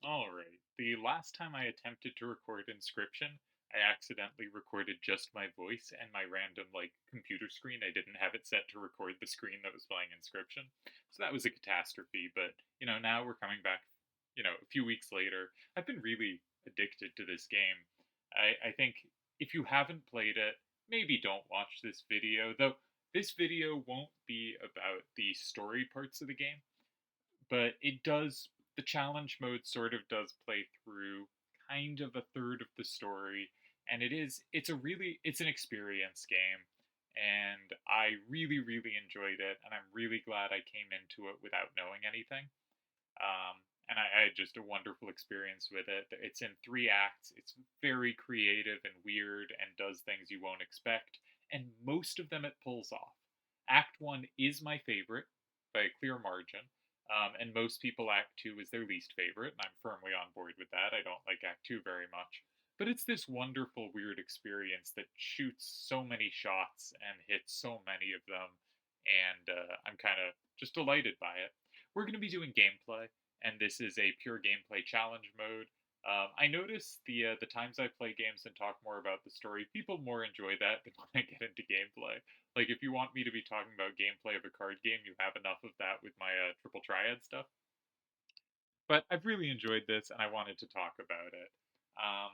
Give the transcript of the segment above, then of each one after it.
Alright. The last time I attempted to record Inscryption, I accidentally recorded just my voice and my random, computer screen. I didn't have it set to record the screen that was playing Inscryption. So that was a catastrophe, but, now we're coming back, a few weeks later. I've been really addicted to this game. I think if you haven't played it, maybe don't watch this video, though this video won't be about the story parts of the game, but the challenge mode sort of does play through kind of a third of the story, and it's an experience game, and I really enjoyed it, and I'm really glad I came into it without knowing anything. And I had just a wonderful experience with it. It's in 3 acts. It's very creative and weird and does things you won't expect. And most of them it pulls off. Act 1 is my favorite by a clear margin. And most people, Act 2 is their least favorite. And I'm firmly on board with that. I don't like Act 2 very much. But it's this wonderful, weird experience that shoots so many shots and hits so many of them. And I'm kind of just delighted by it. We're going to be doing gameplay, and this is a pure gameplay challenge mode. I notice the times I play games and talk more about the story, people more enjoy that than when I get into gameplay. Like, if you want me to be talking about gameplay of a card game, you have enough of that with my triple triad stuff. But I've really enjoyed this, and I wanted to talk about it. Um,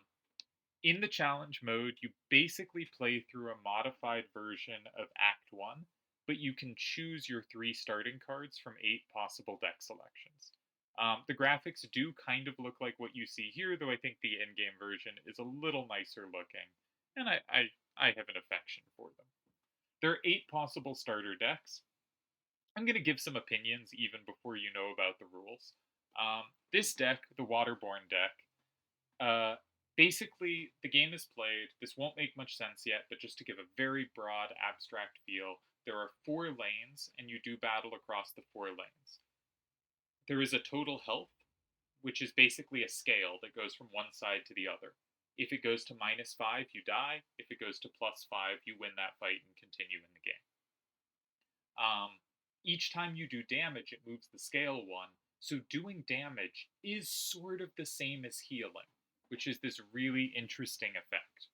in the challenge mode, you basically play through a modified version of Act 1, but you can choose your 3 starting cards from 8 possible deck selections. The graphics do kind of look like what you see here, though I think the in game version is a little nicer looking, and I have an affection for them. There are 8 possible starter decks. I'm going to give some opinions even before you know about the rules. This deck, the Waterborne deck, uh, basically, the game is played. This won't make much sense yet, but just to give a very broad, abstract feel, there are 4 lanes, and you do battle across the 4 lanes. There is a total health, which is basically a scale that goes from one side to the other. If it goes to -5, you die. If it goes to +5, you win that fight and continue in the game. Each time you do damage, it moves the scale 1. So doing damage is sort of the same as healing, which is this really interesting effect.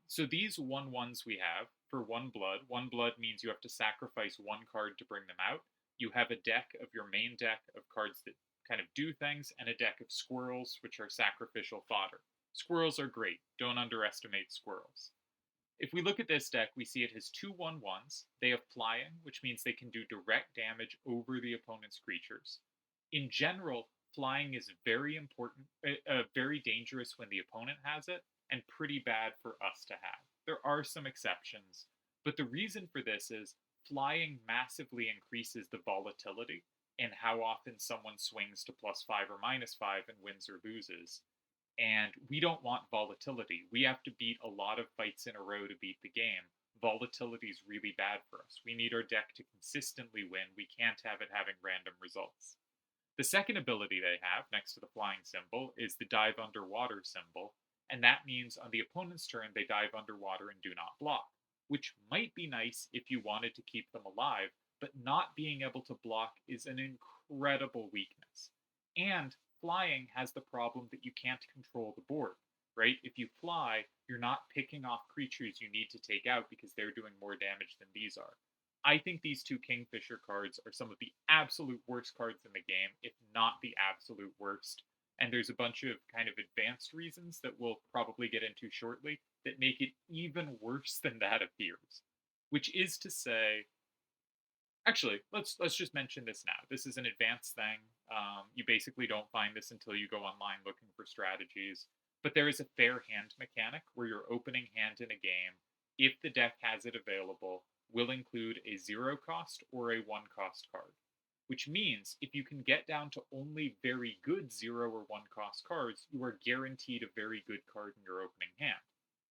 So these 1/1s we have for 1 blood. 1 blood means you have to sacrifice 1 card to bring them out. You have a deck of your main deck of cards that kind of do things, and a deck of squirrels, which are sacrificial fodder. Squirrels are great. Don't underestimate squirrels. If we look at this deck, we see it has 2/1/1s. They have flying, which means they can do direct damage over the opponent's creatures. In general, flying is very important, very dangerous when the opponent has it, and pretty bad for us to have. There are some exceptions, but the reason for this is flying massively increases the volatility in how often someone swings to +5 or -5 and wins or loses, and we don't want volatility. We have to beat a lot of fights in a row to beat the game. Volatility is really bad for us. We need our deck to consistently win. We can't have it having random results. The second ability they have, next to the flying symbol, is the dive underwater symbol, and that means on the opponent's turn they dive underwater and do not block, which might be nice if you wanted to keep them alive, but not being able to block is an incredible weakness. And flying has the problem that you can't control the board, right? If you fly, you're not picking off creatures you need to take out because they're doing more damage than these are. I think these 2 Kingfisher cards are some of the absolute worst cards in the game, if not the absolute worst. And there's a bunch of kind of advanced reasons that we'll probably get into shortly that make it even worse than that appears. Which is to say, actually, let's just mention this now. This is an advanced thing. You basically don't find this until you go online looking for strategies. But there is a fair hand mechanic where your opening hand in a game, if the deck has it available, will include a 0 cost or a 1 cost card. Which means if you can get down to only very good 0 or 1 cost cards, you are guaranteed a very good card in your opening hand.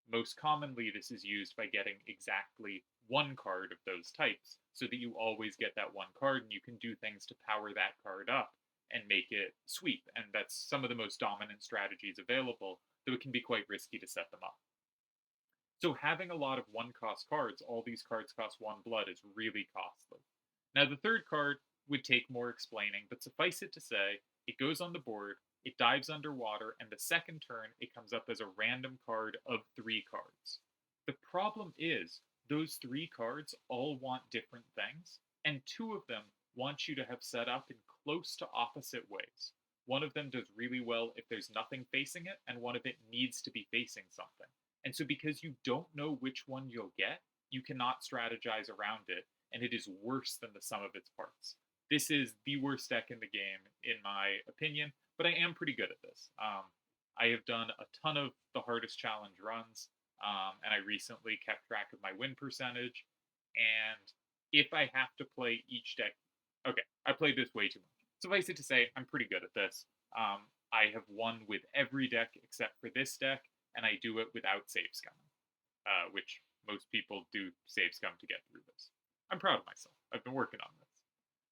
Most commonly, this is used by getting exactly 1 card of those types, so that you always get that 1 card and you can do things to power that card up and make it sweep. And that's some of the most dominant strategies available, though it can be quite risky to set them up. So having a lot of 1 cost cards, all these cards cost 1 blood, is really costly. Now the third card would take more explaining, but suffice it to say, it goes on the board. it dives underwater, and the second turn, it comes up as a random card of 3 cards. The problem is, those 3 cards all want different things, and 2 of them want you to have set up in close to opposite ways. One of them does really well if there's nothing facing it, and one of it needs to be facing something. And so, because you don't know which one you'll get, you cannot strategize around it, and it is worse than the sum of its parts. This is the worst deck in the game, in my opinion, but I am pretty good at this. I have done a ton of the hardest challenge runs, and I recently kept track of my win percentage. And if I have to play each deck, okay, I played this way too much. Suffice it to say, I'm pretty good at this. I have won with every deck except for this deck, and I do it without save scumming, which most people do save scum to get through this. I'm proud of myself. I've been working on this.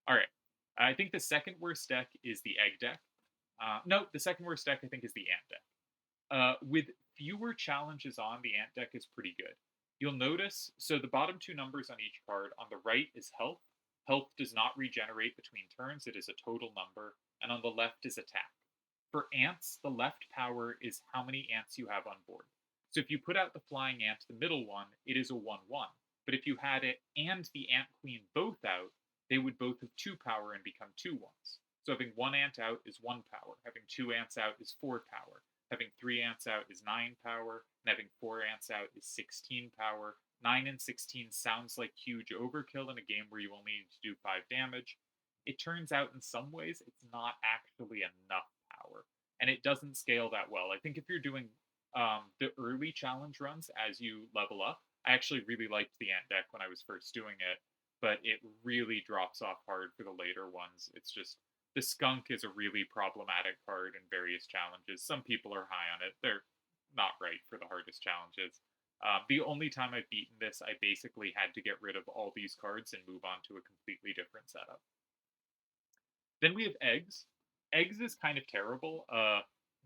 All right. I think the second worst deck is the egg deck. No, the second worst deck I think is the ant deck. With fewer challenges on, the ant deck is pretty good. You'll notice, so the bottom 2 numbers on each card, on the right is health. Health does not regenerate between turns, it is a total number, and on the left is attack. For ants, the left power is how many ants you have on board. So if you put out the flying ant, the middle one, it is a 1-1. But if you had it and the ant queen both out, they would both have 2 power and become 2 1s. So having 1 ant out is 1 power, having 2 ants out is 4 power, having 3 ants out is 9 power, and having 4 ants out is 16 power. 9 and 16 sounds like huge overkill in a game where you only need to do 5 damage. It turns out in some ways it's not actually enough power, and it doesn't scale that well. I think if you're doing the early challenge runs as you level up, I actually really liked the ant deck when I was first doing it, but it really drops off hard for the later ones. It's just, the skunk is a really problematic card in various challenges. Some people are high on it. They're not right for the hardest challenges. The only time I've beaten this, I basically had to get rid of all these cards and move on to a completely different setup. Then we have eggs. Eggs is kind of terrible.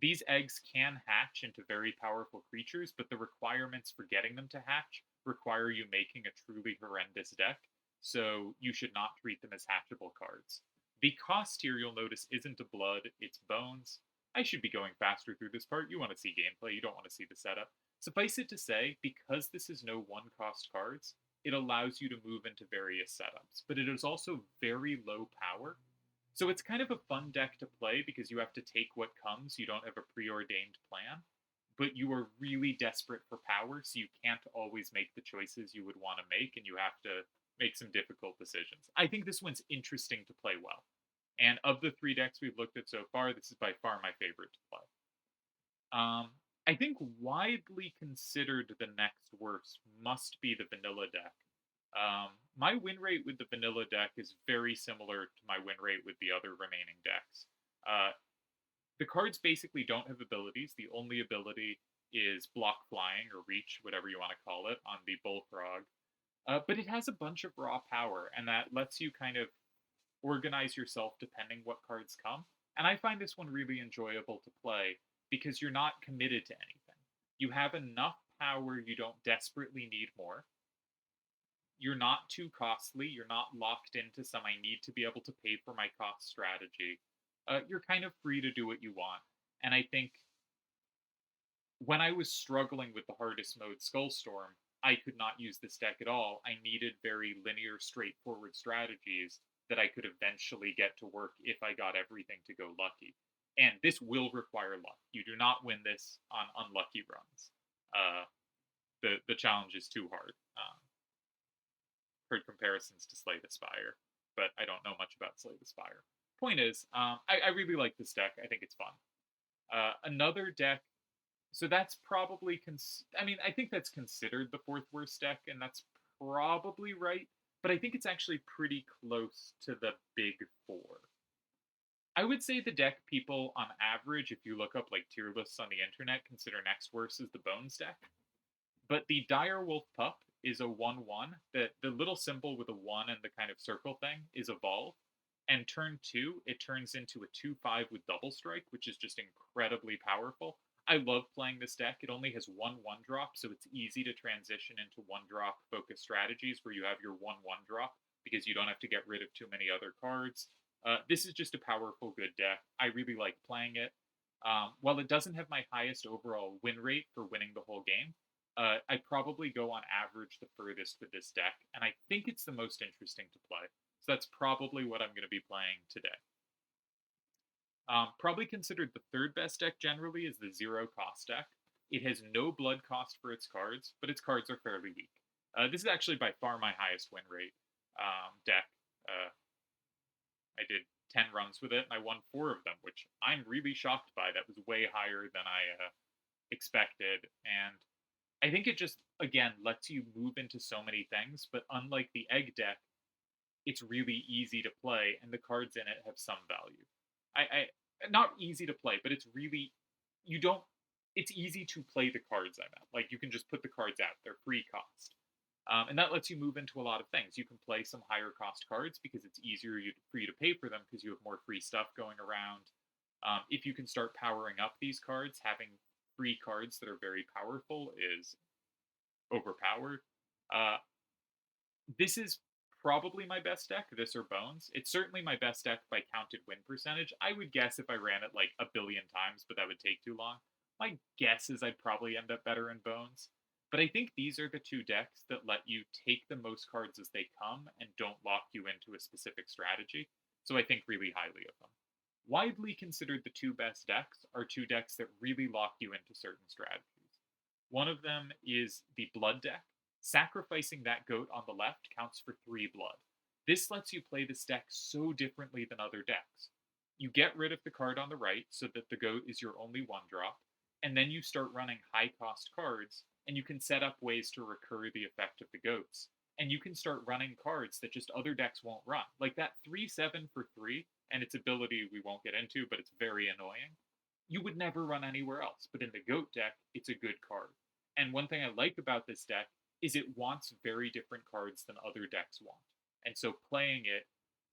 These eggs can hatch into very powerful creatures, but the requirements for getting them to hatch require you making a truly horrendous deck, so you should not treat them as hatchable cards. The cost here, you'll notice, isn't a blood, it's bones. I should be going faster through this part. You want to see gameplay, you don't want to see the setup. Suffice it to say, because this is no one-cost cards, it allows you to move into various setups, but it is also very low power. So it's kind of a fun deck to play because you have to take what comes. You don't have a preordained plan, but you are really desperate for power, so you can't always make the choices you would want to make, and you have to make some difficult decisions. I think this one's interesting to play well. And of the 3 decks we've looked at so far, this is by far my favorite to play. I think widely considered the next worst must be the vanilla deck. My win rate with the vanilla deck is very similar to my win rate with the other remaining decks. The cards basically don't have abilities. The only ability is block flying or reach, whatever you want to call it, on the bullfrog. But it has a bunch of raw power, and that lets you kind of organize yourself depending what cards come. And I find this one really enjoyable to play because you're not committed to anything. You have enough power, you don't desperately need more. You're not too costly, you're not locked into some I need to be able to pay for my cost strategy. You're kind of free to do what you want. And I think when I was struggling with the hardest mode, Skullstorm, I could not use this deck at all. I needed very linear, straightforward strategies that I could eventually get to work if I got everything to go lucky. And this will require luck. You do not win this on unlucky runs. The challenge is too hard. Heard comparisons to Slay the Spire, but I don't know much about Slay the Spire. Point is, I really like this deck. I think it's fun. Another deck, so that's probably, I think that's considered the 4th worst deck, and that's probably right, but I think it's actually pretty close to the big 4. I would say the deck people, on average, if you look up like tier lists on the internet, consider next worst is the Bones deck. But the Dire Wolf Pup is a 1-1. The little symbol with a 1 and the kind of circle thing is Evolve. And turn 2, it turns into a 2-5 with Double Strike, which is just incredibly powerful. I love playing this deck. It only has 1 1-drop, so it's easy to transition into 1-drop focused strategies where you have your 1 1-drop because you don't have to get rid of too many other cards. This is just a powerful, good deck. I really like playing it. While it doesn't have my highest overall win rate for winning the whole game, I probably go on average the furthest with this deck, and I think it's the most interesting to play. So that's probably what I'm going to be playing today. Probably considered the third best deck generally is the zero cost deck. It has no blood cost for its cards, but its cards are fairly weak. This is actually by far my highest win rate deck. I did 10 runs with it, and I won 4 of them, which I'm really shocked by. That was way higher than I expected. And I think it just, again, lets you move into so many things, but unlike the egg deck, it's really easy to play, and the cards in it have some value. I not easy to play, but it's really you don't. It's easy to play the cards. I meant like you can just put the cards out; they're free cost, and that lets you move into a lot of things. You can play some higher cost cards because it's easier for you to pay for them because you have more free stuff going around. If you can start powering up these cards, having free cards that are very powerful is overpowered. Uh, this is probably my best deck, this or Bones. It's certainly my best deck by counted win percentage. I would guess if I ran it like a billion times, but that would take too long. My guess is I'd probably end up better in Bones. But I think these are the two decks that let you take the most cards as they come and don't lock you into a specific strategy. So I think really highly of them. Widely considered the two best decks are two decks that really lock you into certain strategies. One of them is the Blood deck. Sacrificing that goat on the left counts for 3 blood. This lets you play this deck so differently than other decks. You get rid of the card on the right so that the goat is your only 1-drop, and then you start running high cost cards, and you can set up ways to recur the effect of the goats. And you can start running cards that just other decks won't run. Like that 3/7 for 3, and its ability we won't get into, but it's very annoying. You would never run anywhere else, but in the goat deck, it's a good card. And one thing I like about this deck is it wants very different cards than other decks want. And so playing it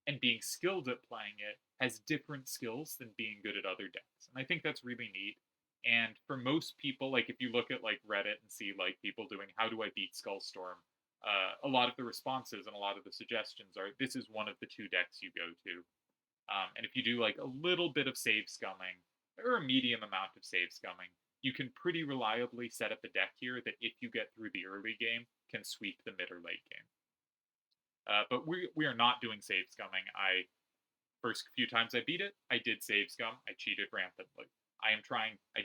and being skilled at playing it has different skills than being good at other decks. And I think that's really neat. And for most people, like if you look at like Reddit and see like people doing how do I beat Skullstorm, a lot of the responses and a lot of the suggestions are this is one of the 2 decks you go to. And if you do like a little bit of save scumming or a medium amount of save scumming, you can pretty reliably set up a deck here that if you get through the early game, can sweep the mid or late game. But we are not doing save scumming. First few times I beat it, I did save scum. I cheated rampantly. I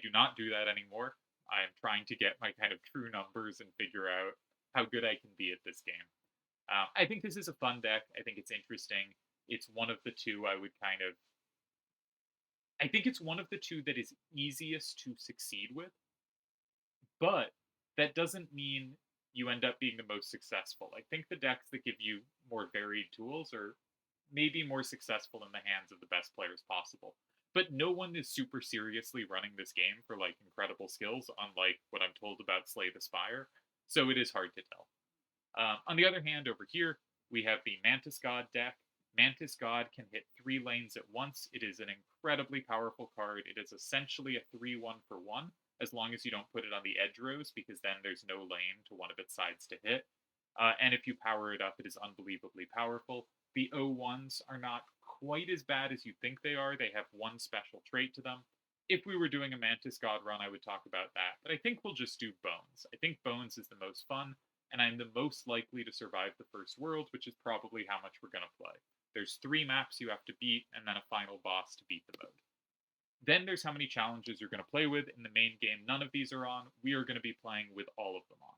do not do that anymore. I am trying to get my kind of true numbers and figure out how good I can be at this game. I think this is a fun deck. I think it's interesting. It's one of the 2 I think it's one of the 2 that is easiest to succeed with, but that doesn't mean you end up being the most successful. I think the decks that give you more varied tools are maybe more successful in the hands of the best players possible. But no one is super seriously running this game for like incredible skills, unlike what I'm told about Slay the Spire. So it is hard to tell. On the other hand, over here, we have the Mantis God deck. Mantis God can hit 3 lanes at once. It is an incredibly powerful card. It is essentially a 3/1 for 1, as long as you don't put it on the edge rows, because then there's no lane to one of its sides to hit. And if you power it up, it is unbelievably powerful. The O1s are not quite as bad as you think they are. They have one special trait to them. If we were doing a Mantis God run, I would talk about that. But I think we'll just do Bones. I think Bones is the most fun, and I'm the most likely to survive the first world, which is probably how much we're going to play. There's 3 maps you have to beat, and then a final boss to beat the mode. Then there's how many challenges you're going to play with. In the main game, none of these are on. We are going to be playing with all of them on.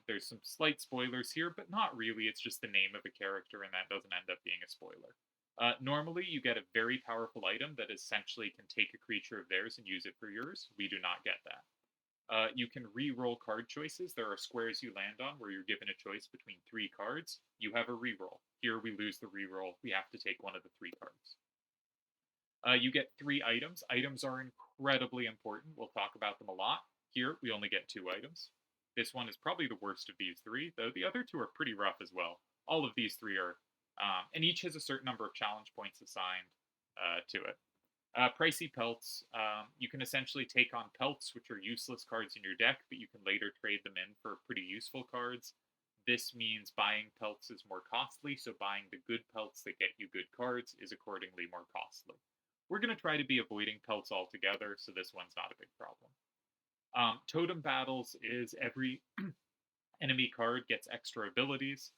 There's some slight spoilers here, but not really. It's just the name of a character, and that doesn't end up being a spoiler. Normally, you get a very powerful item that essentially can take a creature of theirs and use it for yours. We do not get that. You can re-roll card choices. There are squares you land on where you're given a choice between 3 cards. You have a re-roll. Here we lose the re-roll. We have to take one of the 3 cards. You get 3 items. Items are incredibly important. We'll talk about them a lot. Here, we only get 2 items. This one is probably the worst of these 3, though the other 2 are pretty rough as well. All of these 3 are, and each has a certain number of challenge points assigned to it. Pricey pelts. You can essentially take on pelts, which are useless cards in your deck, but you can later trade them in for pretty useful cards. This means buying pelts is more costly, so buying the good pelts that get you good cards is accordingly more costly. We're going to try to be avoiding pelts altogether, so this one's not a big problem. Totem battles is every enemy card gets extra abilities.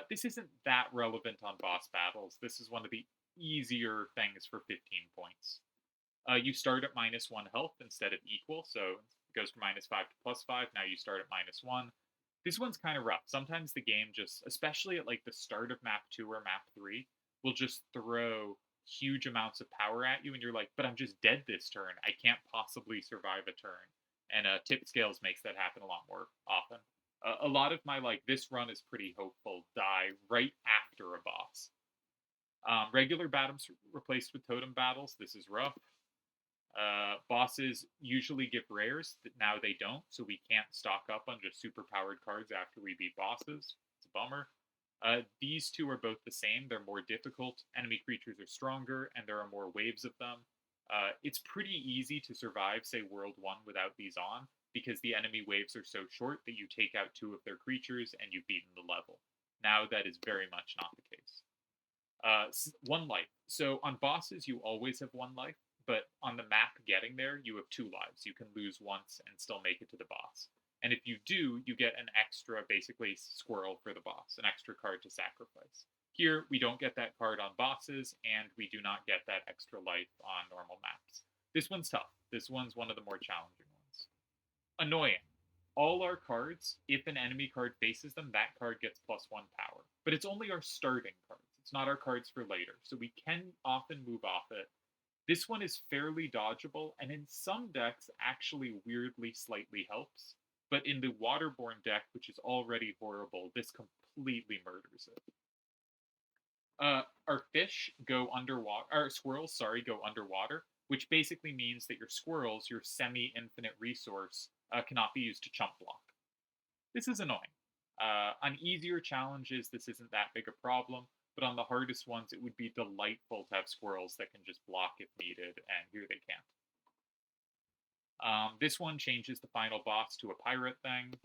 This isn't that relevant on boss battles. This is one of the easier things for 15 points. You start at -1 health instead of equal, so it goes from -5 to +5. Now you start at -1. This one's kind of rough. Sometimes the game just, especially at like the start of map 2 or map 3, will just throw huge amounts of power at you, and you're like, but I'm just dead this turn. I can't possibly survive a turn. And tip scales makes that happen a lot more often. A lot of my like this run is pretty hopeful die right after a boss. Regular battles replaced with totem battles. This is rough. Bosses usually give rares, now they don't, so we can't stock up on just super powered cards after we beat bosses. It's a bummer. These two are both the same. They're more difficult. Enemy creatures are stronger, and there are more waves of them. It's pretty easy to survive, say, World 1 without these on, because the enemy waves are so short that you take out 2 of their creatures and you've beaten the level. Now that is very much not the case. 1 life. So on bosses, you always have 1 life, but on the map getting there, you have 2 lives. You can lose once and still make it to the boss. And if you do, you get an extra, basically, squirrel for the boss, an extra card to sacrifice. Here, we don't get that card on bosses, and we do not get that extra life on normal maps. This one's tough. This one's one of the more challenging ones. Annoying. All our cards, if an enemy card faces them, that card gets +1 power. But it's only our starting cards. It's not our cards for later, so we can often move off it. This one is fairly dodgeable, and in some decks actually weirdly slightly helps. But in the Waterborne deck, which is already horrible, this completely murders it. Our fish go underwater, our squirrels, sorry, go underwater, which basically means that your squirrels, your semi-infinite resource, cannot be used to chump block. This is annoying. On easier challenges, this isn't that big a problem, but on the hardest ones, it would be delightful to have squirrels that can just block if needed, and here they can't. This one changes the final boss to a pirate thing,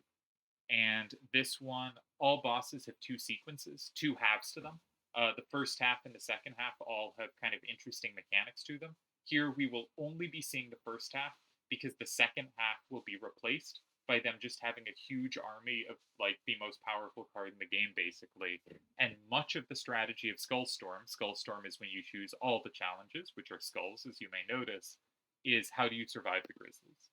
and this one, all bosses have 2 sequences, 2 halves to them. The first half and the second half all have kind of interesting mechanics to them. Here we will only be seeing the first half because the second half will be replaced by them just having a huge army of like the most powerful card in the game basically. And much of the strategy of Skullstorm is when you choose all the challenges, which are skulls as you may notice, is how do you survive the grizzlies.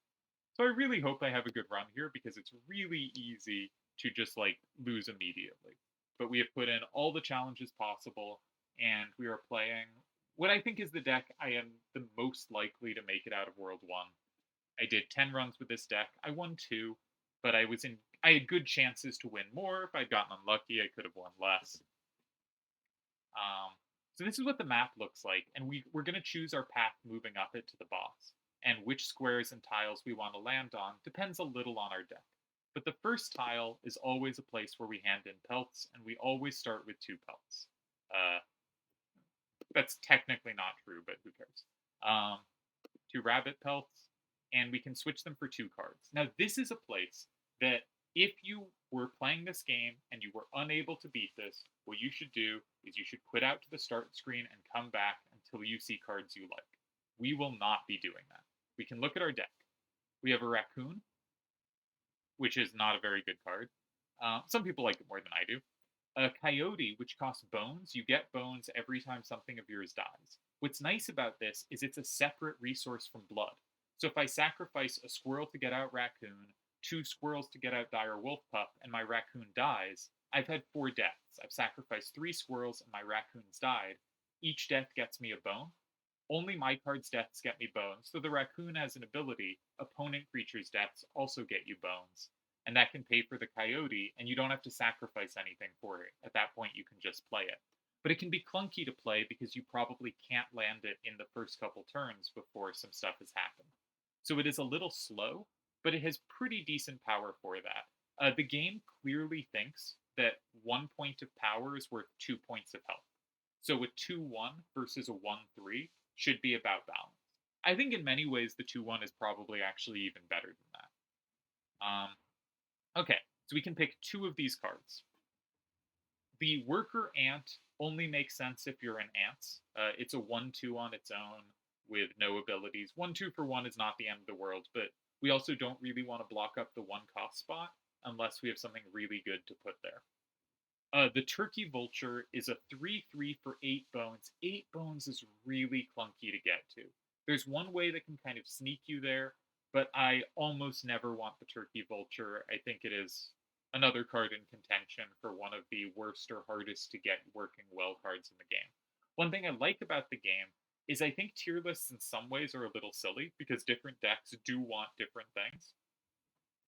So I really hope I have a good run here because it's really easy to just like lose immediately. But we have put in all the challenges possible, and we are playing what I think is the deck I am the most likely to make it out of World 1. I did 10 runs with this deck. I won 2, but I had good chances to win more. If I'd gotten unlucky, I could have won less. So this is what the map looks like, and we're going to choose our path moving up it to the boss. And which squares and tiles we want to land on depends a little on our deck. But the first tile is always a place where we hand in pelts, and we always start with 2 pelts. That's technically not true, but who cares? 2 rabbit pelts, and we can switch them for 2 cards. Now, this is a place that if you were playing this game and you were unable to beat this, what you should do is you should quit out to the start screen and come back until you see cards you like. We will not be doing that. We can look at our deck. We have a raccoon, which is not a very good card. Some people like it more than I do. A coyote, which costs bones. You get bones every time something of yours dies. What's nice about this is it's a separate resource from blood. So if I sacrifice a squirrel to get out raccoon, 2 squirrels to get out dire wolf pup, and my raccoon dies, I've had 4 deaths. I've sacrificed 3 squirrels and my raccoons died. Each death gets me a bone. Only my card's deaths get me bones, so the raccoon has an ability. Opponent creatures' deaths also get you bones. And that can pay for the coyote, and you don't have to sacrifice anything for it. At that point, you can just play it. But it can be clunky to play because you probably can't land it in the first couple turns before some stuff has happened. So it is a little slow, but it has pretty decent power for that. The game clearly thinks that 1 point of power is worth 2 points of health. So a 2-1 versus a 1-3 should be about balance. I think in many ways the 2-1 is probably actually even better than that. Okay, so we can pick 2 of these cards. The worker ant only makes sense if you're an ants. It's a 1-2 on its own. with no abilities. 1-2 for 1 is not the end of the world, but we also don't really want to block up the 1 cost spot unless we have something really good to put there. The Turkey Vulture is a 3/3 for 8 bones. 8 bones is really clunky to get to. There's one way that can kind of sneak you there, but I almost never want the Turkey Vulture. I think it is another card in contention for one of the worst or hardest to get working well cards in the game. One thing I like about the game is I think tier lists in some ways are a little silly because different decks do want different things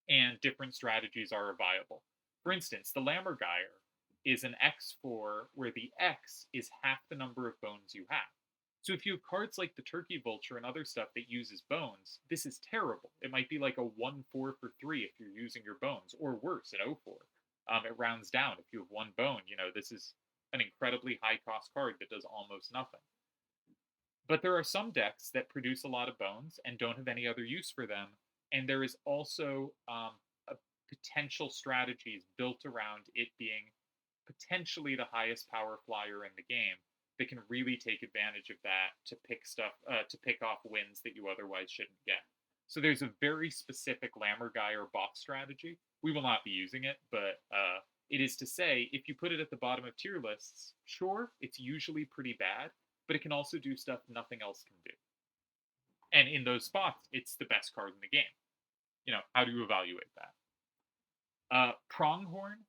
and different strategies are viable. For instance, the Lammergeier is an X4 where the X is half the number of bones you have. So if you have cards like the Turkey Vulture and other stuff that uses bones, this is terrible. It might be like a 1/4 for 3 if you're using your bones, or worse, an 0/4. It rounds down. If you have 1 bone, this is an incredibly high cost card that does almost nothing. But there are some decks that produce a lot of bones and don't have any other use for them, and there is also a potential strategies built around it being potentially the highest power flyer in the game that can really take advantage of that to pick off wins that you otherwise shouldn't get. So there's a very specific Lammergeier box strategy. We will not be using it, but it is to say, if you put it at the bottom of tier lists, sure, it's usually pretty bad, but it can also do stuff nothing else can do. And in those spots, it's the best card in the game. How do you evaluate that? Pronghorn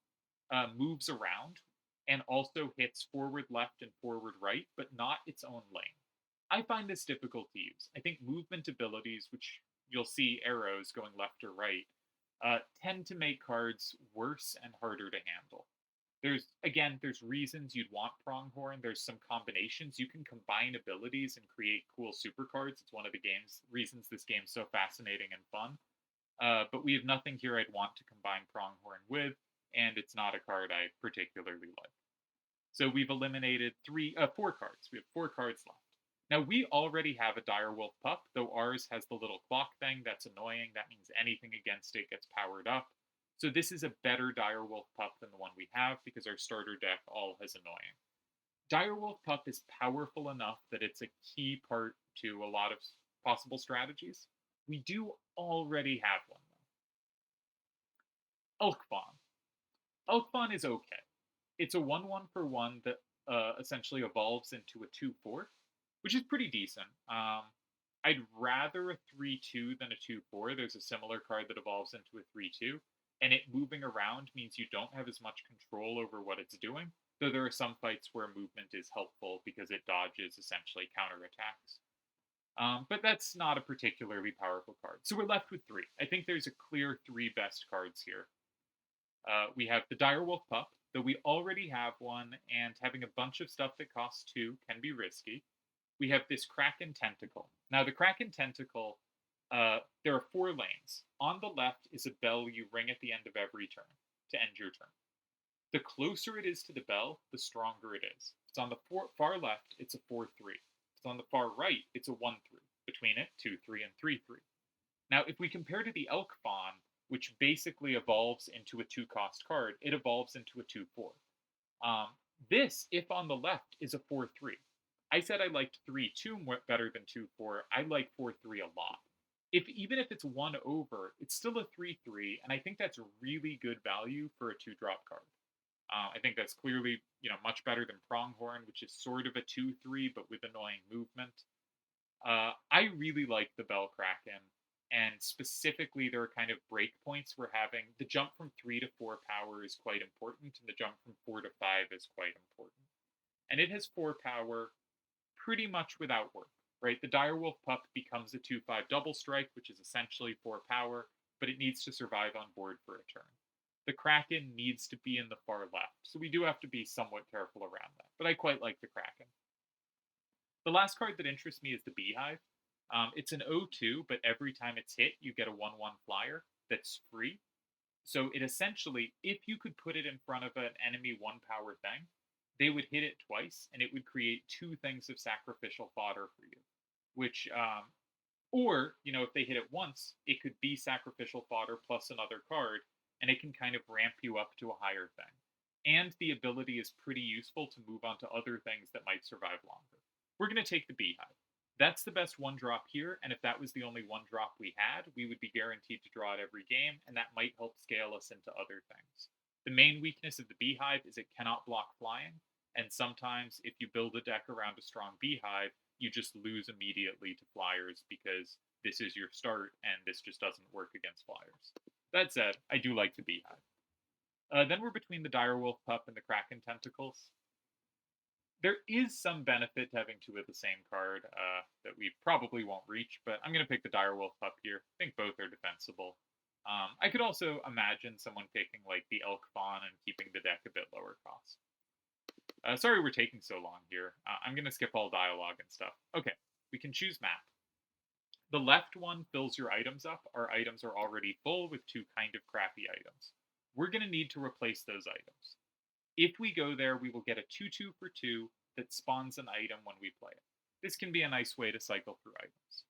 moves around and also hits forward left and forward right, but not its own lane. I find this difficult to use. I think movement abilities, which you'll see arrows going left or right, tend to make cards worse and harder to handle. There's reasons you'd want Pronghorn. There's some combinations. You can combine abilities and create cool super cards. It's one of the reasons this game's so fascinating and fun. But we have nothing here I'd want to combine Pronghorn with, and it's not a card I particularly like. So we've eliminated 4 cards. We have 4 cards left. Now, we already have a Direwolf Pup, though ours has the little clock thing that's annoying. That means anything against it gets powered up. So this is a better Direwolf Pup than the one we have because our starter deck all has annoying. Direwolf Pup is powerful enough that it's a key part to a lot of possible strategies. We do already have one, though. Elkfawn. Elkfawn is okay. It's a 1/1 for 1 that essentially evolves into a 2/4, which is pretty decent. I'd rather a 3/2 than a 2/4. There's a similar card that evolves into a 3/2, and it moving around means you don't have as much control over what it's doing, though there are some fights where movement is helpful because it dodges essentially counterattacks. But that's not a particularly powerful card. So we're left with 3. I think there's a clear 3 best cards here. We have the Direwolf Pup, though we already have one, and having a bunch of stuff that costs 2 can be risky. We have this Kraken Tentacle. Now, the Kraken Tentacle, there are 4 lanes. On the left is a bell you ring at the end of every turn to end your turn. The closer it is to the bell, the stronger it is. If it's on the far left, it's a 4/3. If it's on the far right, it's a 1/3. Between it, 2/3 and 3/3. Now, if we compare to the Elkfawn, which basically evolves into a 2-cost card, it evolves into a 2/4. This, if on the left, is a 4/3. I said I liked 3/2 better than 2/4. I like 4/3 a lot. Even if it's 1 over, it's still a 3/3, and I think that's really good value for a 2-drop card. I think that's clearly much better than Pronghorn, which is sort of a 2/3 but with annoying movement. I really like the Bell Kraken. And specifically, there are kind of breakpoints we're having. The jump from 3 to 4 power is quite important, and the jump from 4 to 5 is quite important. And it has 4 power pretty much without work, right? The Direwolf Pup becomes a 2/5 double strike, which is essentially 4 power, but it needs to survive on board for a turn. The Kraken needs to be in the far left, so we do have to be somewhat careful around that. But I quite like the Kraken. The last card that interests me is the Beehive. It's an 0/2, but every time it's hit, you get a 1/1 flyer that's free. So it essentially, if you could put it in front of an enemy 1-power thing, they would hit it twice, and it would create 2 things of sacrificial fodder for you. Which, or, if they hit it once, it could be sacrificial fodder plus another card, and it can kind of ramp you up to a higher thing. And the ability is pretty useful to move on to other things that might survive longer. We're going to take the Beehive. That's the best one drop here, and if that was the only one drop we had, we would be guaranteed to draw it every game, and that might help scale us into other things. The main weakness of the Beehive is it cannot block flying, and sometimes if you build a deck around a strong Beehive, you just lose immediately to flyers because this is your start and this just doesn't work against flyers. That said, I do like the Beehive. Then we're between the Direwolf Pup and the Kraken Tentacles. There is some benefit to having two of the same card that we probably won't reach, but I'm going to pick the Direwolf Pup here. I think both are defensible. I could also imagine someone picking like the Elk Fawn and keeping the deck a bit lower cost. Sorry we're taking so long here. I'm going to skip all dialogue and stuff. Okay, we can choose map. The left one fills your items up. Our items are already full with two kind of crappy items. We're going to need to replace those items. If we go there, we will get a 2/2 for 2 that spawns an item when we play it. This can be a nice way to cycle through items.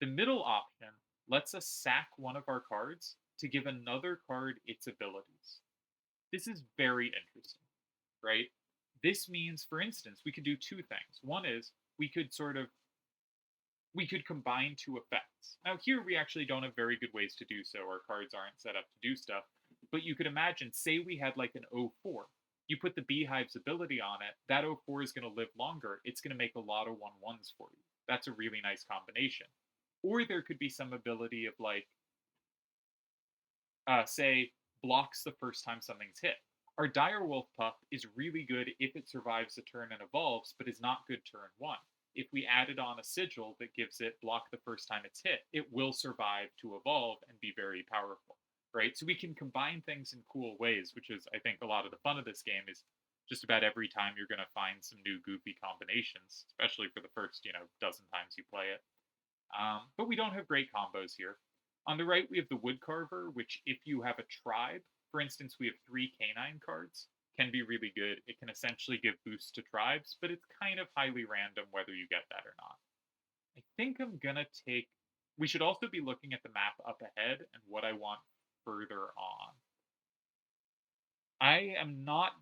The middle option lets us sack one of our cards to give another card its abilities. This is very interesting, right? This means, for instance, we could do two things. One is we could combine two effects. Now here we actually don't have very good ways to do so. Our cards aren't set up to do stuff. But you could imagine, say we had like an 0/4. You put the Beehive's ability on it, that 0/4 is going to live longer. It's going to make a lot of 1/1s for you. That's a really nice combination. Or there could be some ability of like, say, blocks the first time something's hit. Our Direwolf Pup is really good if it survives a turn and evolves, but is not good turn 1. If we added on a sigil that gives it block the first time it's hit, it will survive to evolve and be very powerful, right? So we can combine things in cool ways, which is, I think, a lot of the fun of this game is just about every time you're going to find some new goofy combinations, especially for the first, dozen times you play it. But we don't have great combos here. On the right, we have the Woodcarver, which if you have a tribe, for instance, we have 3 canine cards, can be really good. It can essentially give boosts to tribes, but it's kind of highly random whether you get that or not. I think I'm going to take... We should also be looking at the map up ahead and what I want further on. I am not...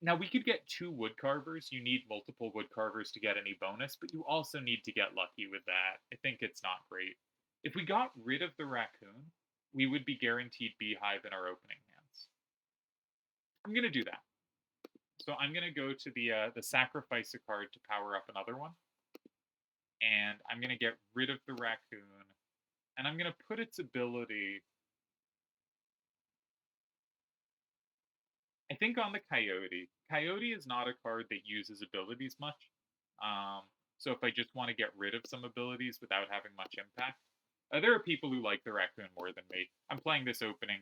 Now, we could get 2 Woodcarvers. You need multiple Woodcarvers to get any bonus, but you also need to get lucky with that. I think it's not great. If we got rid of the raccoon, we would be guaranteed Beehive in our opening hands. I'm going to do that. So I'm going to go to the sacrifice a card to power up another one. And I'm going to get rid of the raccoon. And I'm going to put its ability... I think on the Coyote. Coyote is not a card that uses abilities much. So if I just want to get rid of some abilities without having much impact. There are people who like the raccoon more than me. I'm playing this opening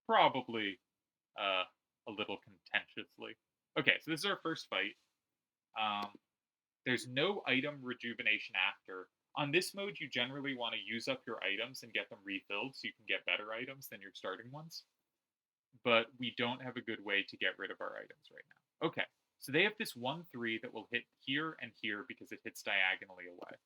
probably a little contentiously. Okay, so this is our first fight. There's no item rejuvenation after. On this mode, you generally want to use up your items and get them refilled so you can get better items than your starting ones. But we don't have a good way to get rid of our items right now. Okay, so they have this 1/3 that will hit here and here because it hits diagonally away.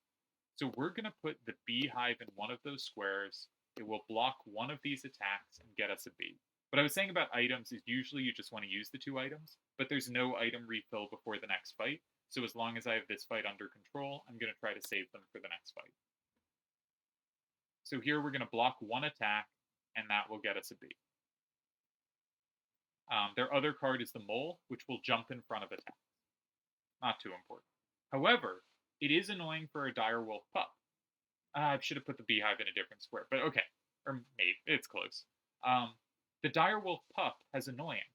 So we're going to put the Beehive in one of those squares. It will block one of these attacks and get us a B. What I was saying about items is usually you just want to use the 2 items, but there's no item refill before the next fight. So as long as I have this fight under control, I'm going to try to save them for the next fight. So here we're going to block 1 attack, and that will get us a B. Their other card is the Mole, which will jump in front of attacks. Not too important. However, it is annoying for a Direwolf Pup. I should have put the Beehive in a different square, but okay. Or maybe, it's close. The Direwolf Pup has annoying.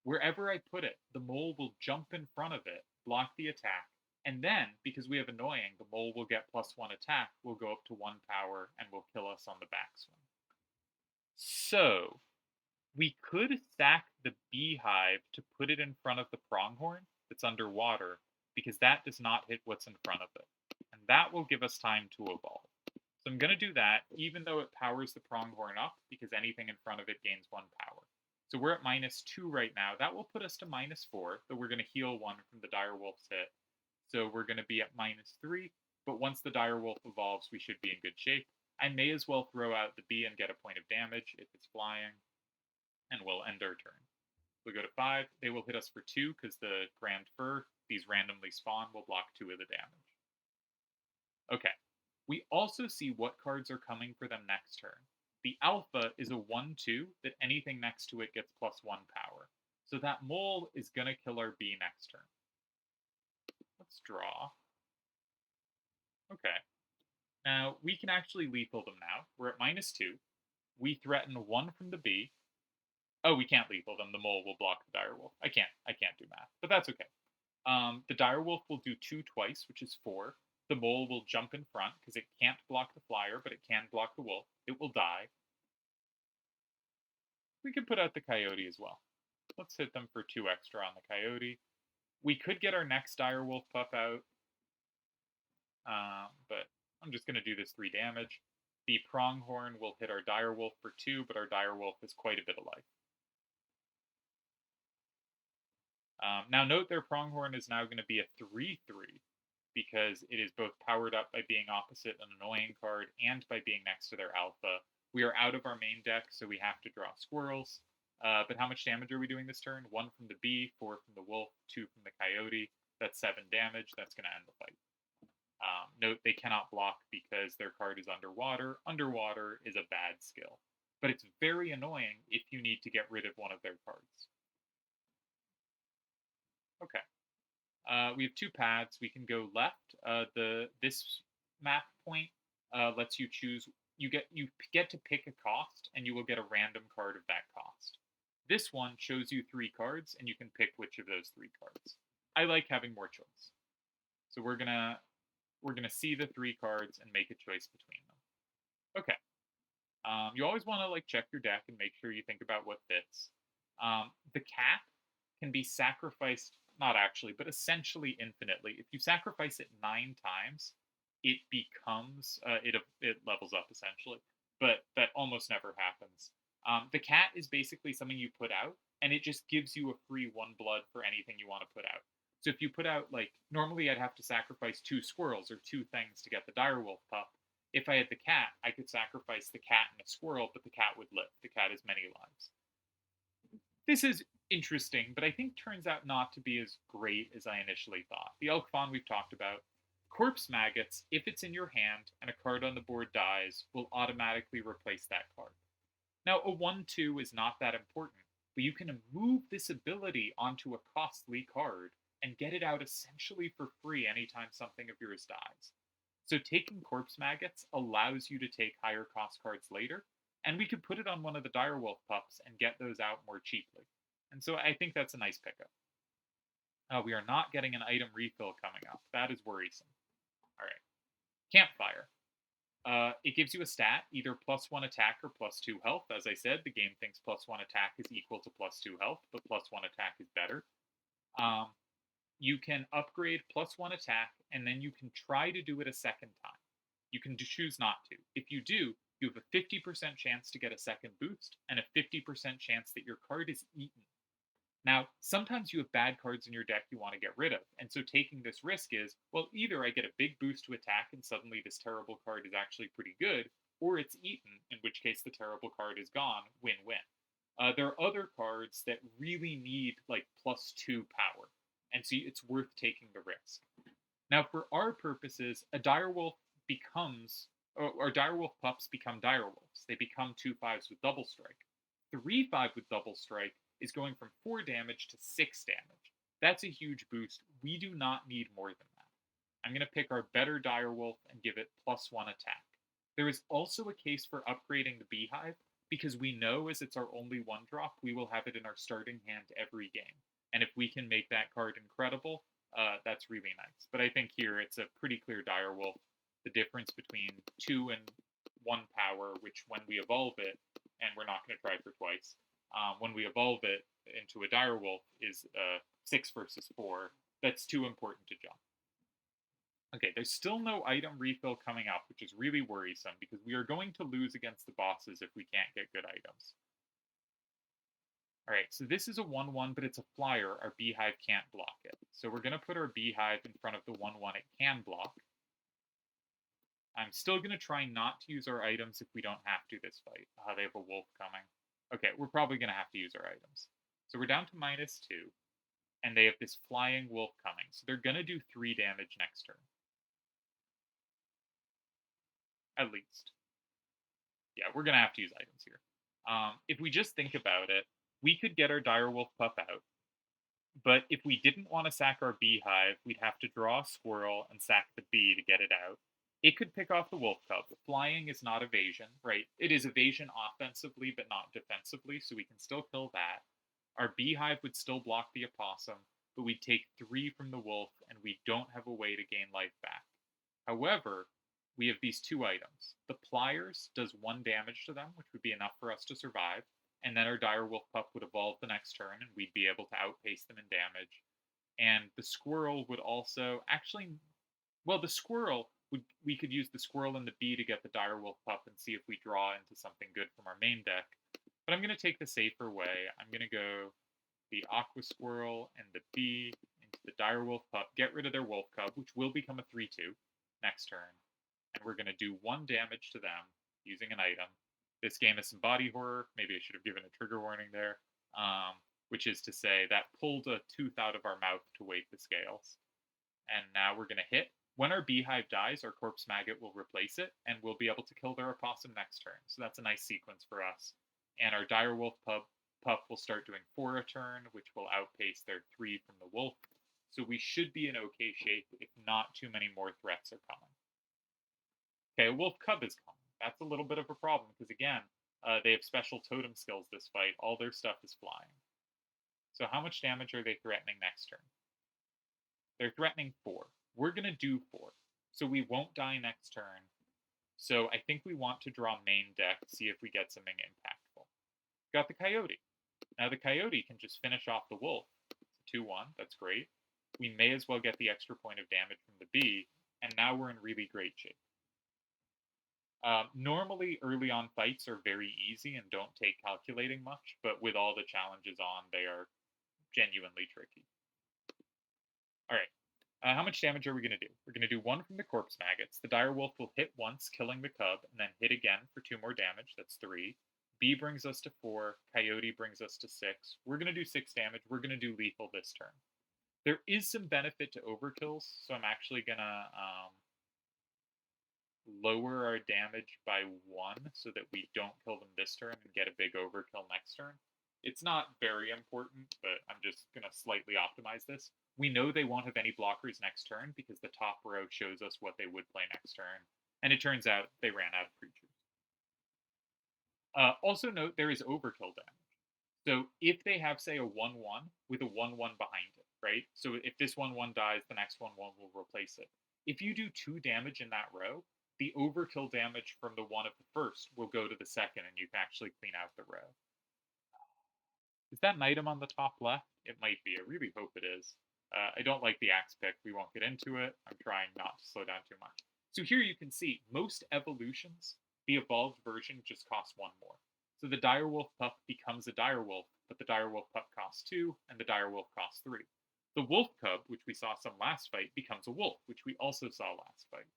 Wherever I put it, the Mole will jump in front of it, block the attack, and then, because we have annoying, the Mole will get +1 attack, will go up to 1 power, and will kill us on the backswing. So, we could sack the Beehive to put it in front of the Pronghorn that's underwater, because that does not hit what's in front of it. And that will give us time to evolve. So I'm going to do that, even though it powers the Pronghorn up, because anything in front of it gains 1 power. So we're at -2 right now. That will put us to -4, though we're going to heal 1 from the Direwolf's hit. So we're going to be at -3, but once the Direwolf evolves, we should be in good shape. I may as well throw out the B and get a point of damage if it's flying, and we'll end our turn. We'll go to 5. They will hit us for 2 because the Grand Fur these randomly spawn will block 2 of the damage. Okay, we also see what cards are coming for them next turn. The alpha is a 1-2 that anything next to it gets +1 power. So that mole is going to kill our B next turn. Let's draw. Okay. Now, we can actually lethal them now. We're at -2. We threaten 1 from the B. Oh, we can't lethal them. The mole will block the direwolf. I can't do math, but that's okay. The direwolf will do 2 twice, which is 4. The mole will jump in front because it can't block the flyer, but it can block the wolf. It will die. We could put out the coyote as well. Let's hit them for 2 extra on the coyote. We could get our next direwolf pup out, but I'm just going to do this 3 damage. The pronghorn will hit our direwolf for 2, but our direwolf has quite a bit of life. Now note their pronghorn is now going to be a 3-3 because it is both powered up by being opposite an annoying card and by being next to their alpha. We are out of our main deck, so we have to draw squirrels. But how much damage are we doing this turn? 1 from the bee, 4 from the wolf, 2 from the coyote. That's 7 damage. That's going to end the fight. Note they cannot block because their card is underwater. Underwater is a bad skill. But it's very annoying if you need to get rid of one of their cards. Okay. We have 2 paths. We can go left. This map point lets you choose. You get to pick a cost, and you will get a random card of that cost. This one shows you 3 cards, and you can pick which of those 3 cards. I like having more choice, so we're gonna see the 3 cards and make a choice between them. Okay. You always want to check your deck and make sure you think about what fits. The cat can be sacrificed. Not actually, but essentially infinitely. If you sacrifice it 9 times, it becomes, it levels up essentially, but that almost never happens. The cat is basically something you put out, and it just gives you a free 1 blood for anything you want to put out. So if you put out, normally I'd have to sacrifice 2 squirrels or 2 things to get the direwolf pup. If I had the cat, I could sacrifice the cat and a squirrel, but the cat would live. The cat has many lives. This is interesting, but I think turns out not to be as great as I initially thought. The elk fawn we've talked about. Corpse maggots, if it's in your hand and a card on the board dies, will automatically replace that card. Now, a 1-2 is not that important, but you can move this ability onto a costly card and get it out essentially for free anytime something of yours dies. So taking corpse maggots allows you to take higher cost cards later, and we could put it on one of the direwolf pups and get those out more cheaply. And so I think that's a nice pickup. We are not getting an item refill coming up. That is worrisome. All right. Campfire. It gives you a stat, either +1 attack or +2 health. As I said, the game thinks +1 attack is equal to +2 health, but +1 attack is better. You can upgrade +1 attack, and then you can try to do it a second time. You can choose not to. If you do, you have a 50% chance to get a second boost, and a 50% chance that your card is eaten. Now, sometimes you have bad cards in your deck you want to get rid of, and so taking this risk is, well, either I get a big boost to attack and suddenly this terrible card is actually pretty good, or it's eaten, in which case the terrible card is gone, win-win. There are other cards that really need, +2 power, and so it's worth taking the risk. Now, for our purposes, a direwolf or direwolf pups become direwolves. They become 2/5s with double strike. 3/5 with double strike is going from 4 damage to 6 damage. That's a huge boost. We do not need more than that. I'm going to pick our better direwolf and give it +1 attack. There is also a case for upgrading the beehive, because we know as it's our only 1-drop, we will have it in our starting hand every game. And if we can make that card incredible, that's really nice. But I think here it's a pretty clear direwolf. The difference between 2 and 1 power, which when we evolve it, and we're not going to try for twice, when we evolve it into a direwolf is 6 versus 4. That's too important to jump. Okay, there's still no item refill coming up, which is really worrisome because we are going to lose against the bosses if we can't get good items. Alright, so this is a 1-1, but it's a flyer. Our beehive can't block it. So we're going to put our beehive in front of the 1-1 it can block. I'm still going to try not to use our items if we don't have to this fight. They have a wolf coming. Okay, we're probably going to have to use our items. So we're down to -2. and they have this flying wolf coming. So they're going to do 3 damage next turn. At least. Yeah, we're going to have to use items here. If we just think about it, we could get our direwolf pup out. But if we didn't want to sack our beehive, we'd have to draw a squirrel and sack the bee to get it out. It could pick off the wolf cub. Flying is not evasion, right? It is evasion offensively, but not defensively, so we can still kill that. Our beehive would still block the opossum, but we'd take 3 from the wolf, and we don't have a way to gain life back. However, we have these 2 items. The pliers does 1 damage to them, which would be enough for us to survive, and then our direwolf pup would evolve the next turn, and we'd be able to outpace them in damage. And the squirrel would also the squirrel we could use the squirrel and the bee to get the direwolf pup and see if we draw into something good from our main deck. But I'm going to take the safer way. I'm going to go the aqua squirrel and the bee into the direwolf pup, get rid of their wolf cub, which will become a 3/2 next turn. And we're going to do 1 damage to them using an item. This game is some body horror. Maybe I should have given a trigger warning there, which is to say that pulled a tooth out of our mouth to weight the scales. And now we're going to hit. When our beehive dies, our corpse maggot will replace it, and we'll be able to kill their opossum next turn. So that's a nice sequence for us. And our direwolf pup will start doing 4 a turn, which will outpace their 3 from the wolf. So we should be in okay shape if not too many more threats are coming. Okay, a wolf cub is coming. That's a little bit of a problem, because again, they have special totem skills this fight. All their stuff is flying. So how much damage are they threatening next turn? They're threatening 4. We're going to do 4. So we won't die next turn. So I think we want to draw main deck, see if we get something impactful. Got the coyote. Now the coyote can just finish off the wolf. It's a 2/1. That's great. We may as well get the extra point of damage from the bee, and now we're in really great shape. Normally, early on fights are very easy and don't take calculating much, but with all the challenges on, they are genuinely tricky. All right, how much damage are we going to do? We're going to do 1 from the corpse maggots. The direwolf will hit once, killing the cub, and then hit again for 2 more damage. That's 3. Bee brings us to 4. Coyote brings us to 6. We're going to do 6 damage. We're going to do lethal this turn. There is some benefit to overkills, so I'm actually going to lower our damage by 1 so that we don't kill them this turn and get a big overkill next turn. It's not very important, but I'm just going to slightly optimize this. We know they won't have any blockers next turn because the top row shows us what they would play next turn, and it turns out they ran out of creatures. Also note there is overkill damage. So if they have, say, a 1/1 with a 1/1 behind it, right? So if this 1/1 dies, the next 1/1 will replace it. If you do 2 damage in that row, the overkill damage from the 1 of the first will go to the second, and you can actually clean out the row. Is that an item on the top left? It might be. I really hope it is. I don't like the axe pick. We won't get into it. I'm trying not to slow down too much. So here you can see, most evolutions, the evolved version just costs 1 more. So the direwolf pup becomes a direwolf, but the direwolf pup costs 2, and the direwolf costs 3. The wolf cub, which we saw some last fight, becomes a wolf, which we also saw last fight.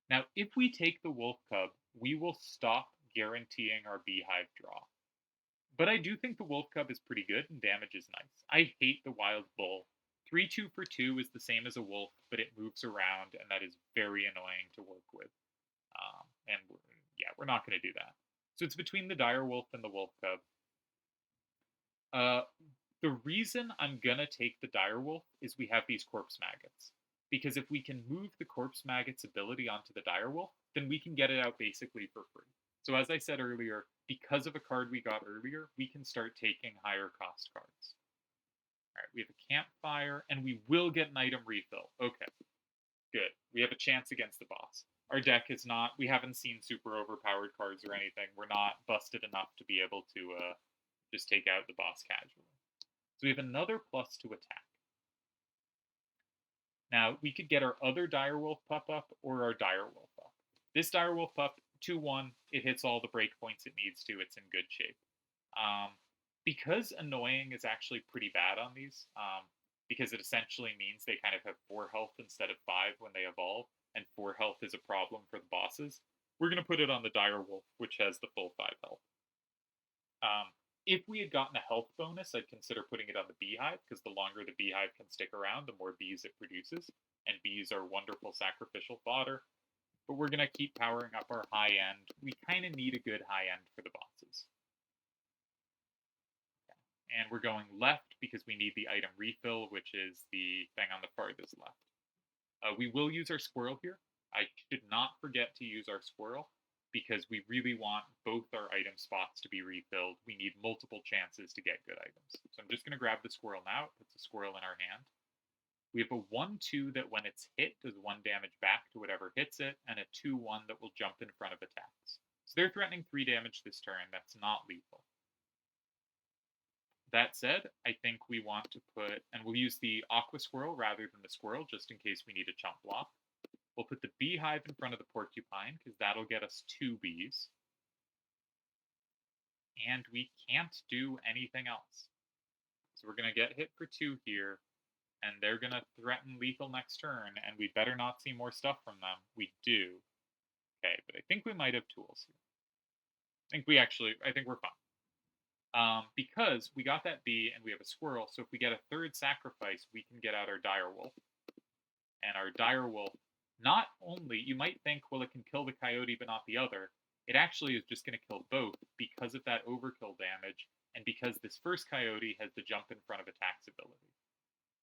Now, if we take the wolf cub, we will stop guaranteeing our beehive draw. But I do think the wolf cub is pretty good, and damage is nice. I hate the wild bull. 3/2 for 2 is the same as a wolf, but it moves around, and that is very annoying to work with. We're not going to do that. So it's between the direwolf and the wolf cub. The reason I'm going to take the direwolf is we have these corpse maggots. Because if we can move the corpse maggot's ability onto the direwolf, then we can get it out basically for free. So as I said earlier, because of a card we got earlier, we can start taking higher cost cards. All right, we have a campfire, and we will get an item refill. Okay, good. We have a chance against the boss. Our deck is not, we haven't seen super overpowered cards or anything. We're not busted enough to be able to just take out the boss casually. So we have another plus to attack. Now, we could get our other direwolf pup up or our direwolf up. This direwolf pup, 2/1, it hits all the breakpoints it needs to. It's in good shape. Because annoying is actually pretty bad on these, because it essentially means they kind of have 4 health instead of 5 when they evolve, and 4 health is a problem for the bosses, we're going to put it on the direwolf, which has the full 5 health. If we had gotten a health bonus, I'd consider putting it on the beehive, because the longer the beehive can stick around, the more bees it produces, and bees are wonderful sacrificial fodder. But we're going to keep powering up our high end. We kind of need a good high end for the bosses. And we're going left because we need the item refill, which is the thing on the farthest left. We will use our squirrel here. I should not forget to use our squirrel because we really want both our item spots to be refilled. We need multiple chances to get good items. So I'm just going to grab the squirrel now. It puts the squirrel in our hand. We have a 1-2 that when it's hit does 1 damage back to whatever hits it, and a 2-1 that will jump in front of attacks. So they're threatening 3 damage this turn. That's not lethal. That said, I think we want to put, and we'll use the aqua squirrel rather than the squirrel just in case we need a chump block. We'll put the beehive in front of the porcupine because that'll get us 2 bees. And we can't do anything else. So we're going to get hit for 2 here, and they're going to threaten lethal next turn, and we better not see more stuff from them. We do. Okay, but I think we might have tools here. I think we're fine. Because we got that bee and we have a squirrel, so if we get a 3rd sacrifice, we can get out our direwolf. And our direwolf, not only, you might think, well, it can kill the coyote but not the other. It actually is just going to kill both because of that overkill damage, and because this first coyote has the jump in front of attacks ability.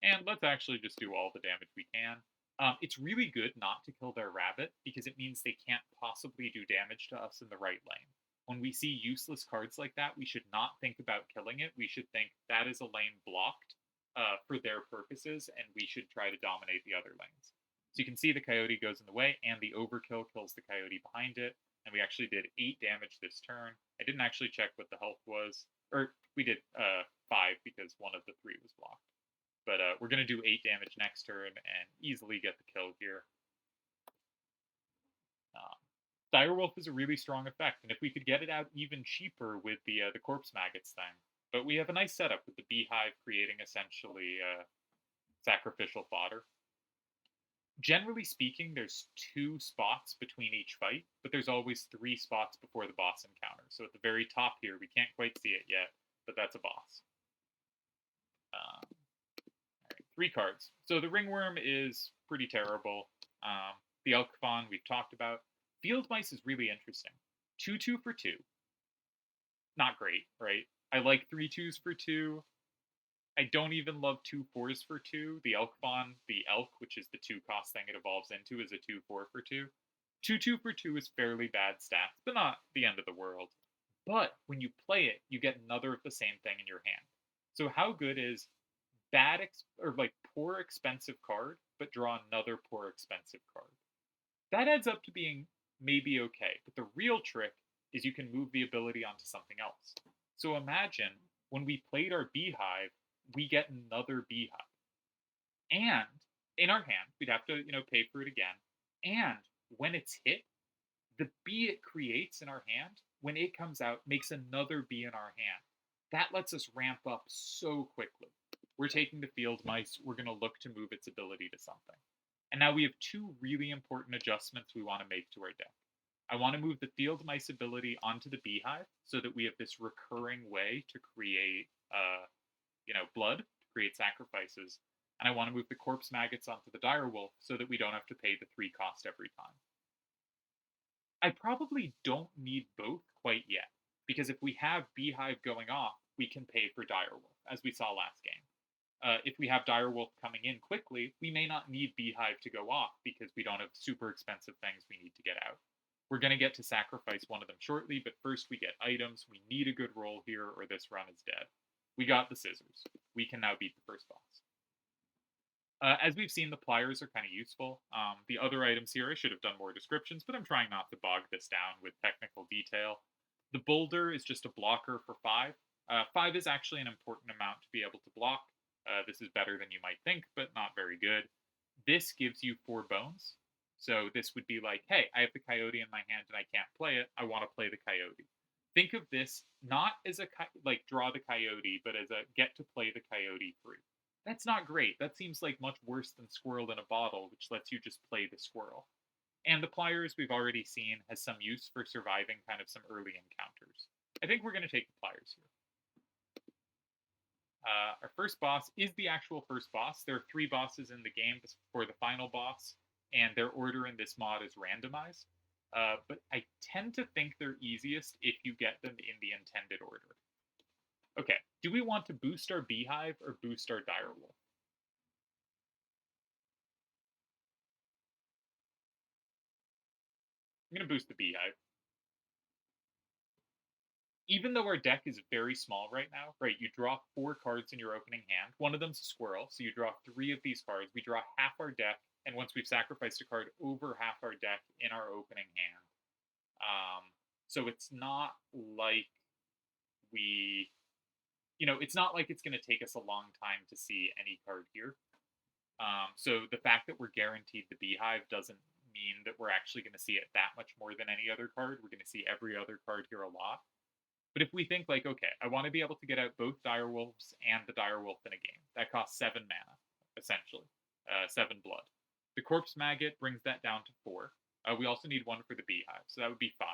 And let's actually just do all the damage we can. It's really good not to kill their rabbit, because it means they can't possibly do damage to us in the right lane. When we see useless cards like that, we should not think about killing it. We should think that is a lane blocked for their purposes, and we should try to dominate the other lanes. So you can see the coyote goes in the way, and the overkill kills the coyote behind it, and we actually did 8 damage this turn. I didn't actually check what the health was, or we did 5 because one of the 3 was blocked. But we're going to do 8 damage next turn and easily get the kill here. Direwolf is a really strong effect, and if we could get it out even cheaper with the corpse maggots thing. But we have a nice setup with the beehive creating essentially sacrificial fodder. Generally speaking, there's 2 spots between each fight, but there's always 3 spots before the boss encounter. So at the very top here, we can't quite see it yet, but that's a boss. All right, 3 cards. So the ringworm is pretty terrible. The elk fawn we've talked about. Field mice is really interesting. 2-2 for 2. Not great, right? I like 3-2s for 2. I don't even love 2 4s for 2. The elk fawn, the elk, which is the 2 cost thing it evolves into, is a 2-4 for 2. 2-2 for 2 is fairly bad stats, but not the end of the world. But when you play it, you get another of the same thing in your hand. So how good is poor expensive card, but draw another poor expensive card? That adds up to being maybe okay, but the real trick is you can move the ability onto something else. So imagine when we played our beehive, we get another beehive. And in our hand, we'd have to, pay for it again. And when it's hit, the bee it creates in our hand, when it comes out, makes another bee in our hand. That lets us ramp up so quickly. We're taking the field mice, we're going to look to move its ability to something. And now we have 2 really important adjustments we want to make to our deck. I want to move the field mice ability onto the beehive so that we have this recurring way to create, blood, to create sacrifices. And I want to move the corpse maggots onto the direwolf so that we don't have to pay the 3 cost every time. I probably don't need both quite yet, because if we have beehive going off, we can pay for direwolf, as we saw last game. If we have direwolf coming in quickly, we may not need beehive to go off because we don't have super expensive things we need to get out. We're going to get to sacrifice one of them shortly, but first we get items. We need a good roll here or this run is dead. We got the scissors. We can now beat the first boss. As we've seen, the pliers are kind of useful. The other items here, I should have done more descriptions, but I'm trying not to bog this down with technical detail. The boulder is just a blocker for 5. 5 is actually an important amount to be able to block. This is better than you might think, but not very good. This gives you 4 bones. So this would be like, hey, I have the coyote in my hand and I can't play it. I want to play the coyote. Think of this not as a, draw the coyote, but as a get to play the coyote free. That's not great. That seems like much worse than squirrel in a bottle, which lets you just play the squirrel. And the pliers we've already seen has some use for surviving kind of some early encounters. I think we're going to take the pliers here. Our first boss is the actual first boss. There are 3 bosses in the game before the final boss, and their order in this mod is randomized. But I tend to think they're easiest if you get them in the intended order. Okay, do we want to boost our beehive or boost our direwolf? I'm going to boost the beehive. Even though our deck is very small right now, right, you draw 4 cards in your opening hand. One of them's a squirrel, so you draw 3 of these cards. We draw half our deck, and once we've sacrificed a card, over half our deck in our opening hand. So it's not like we, it's not like it's going to take us a long time to see any card here. So the fact that we're guaranteed the beehive doesn't mean that we're actually going to see it that much more than any other card. We're going to see every other card here a lot. But if we think like, okay, I want to be able to get out both direwolves and the direwolf in a game, that costs 7 mana, essentially, 7 blood. The corpse maggot brings that down to 4. We also need 1 for the beehive, so that would be 5.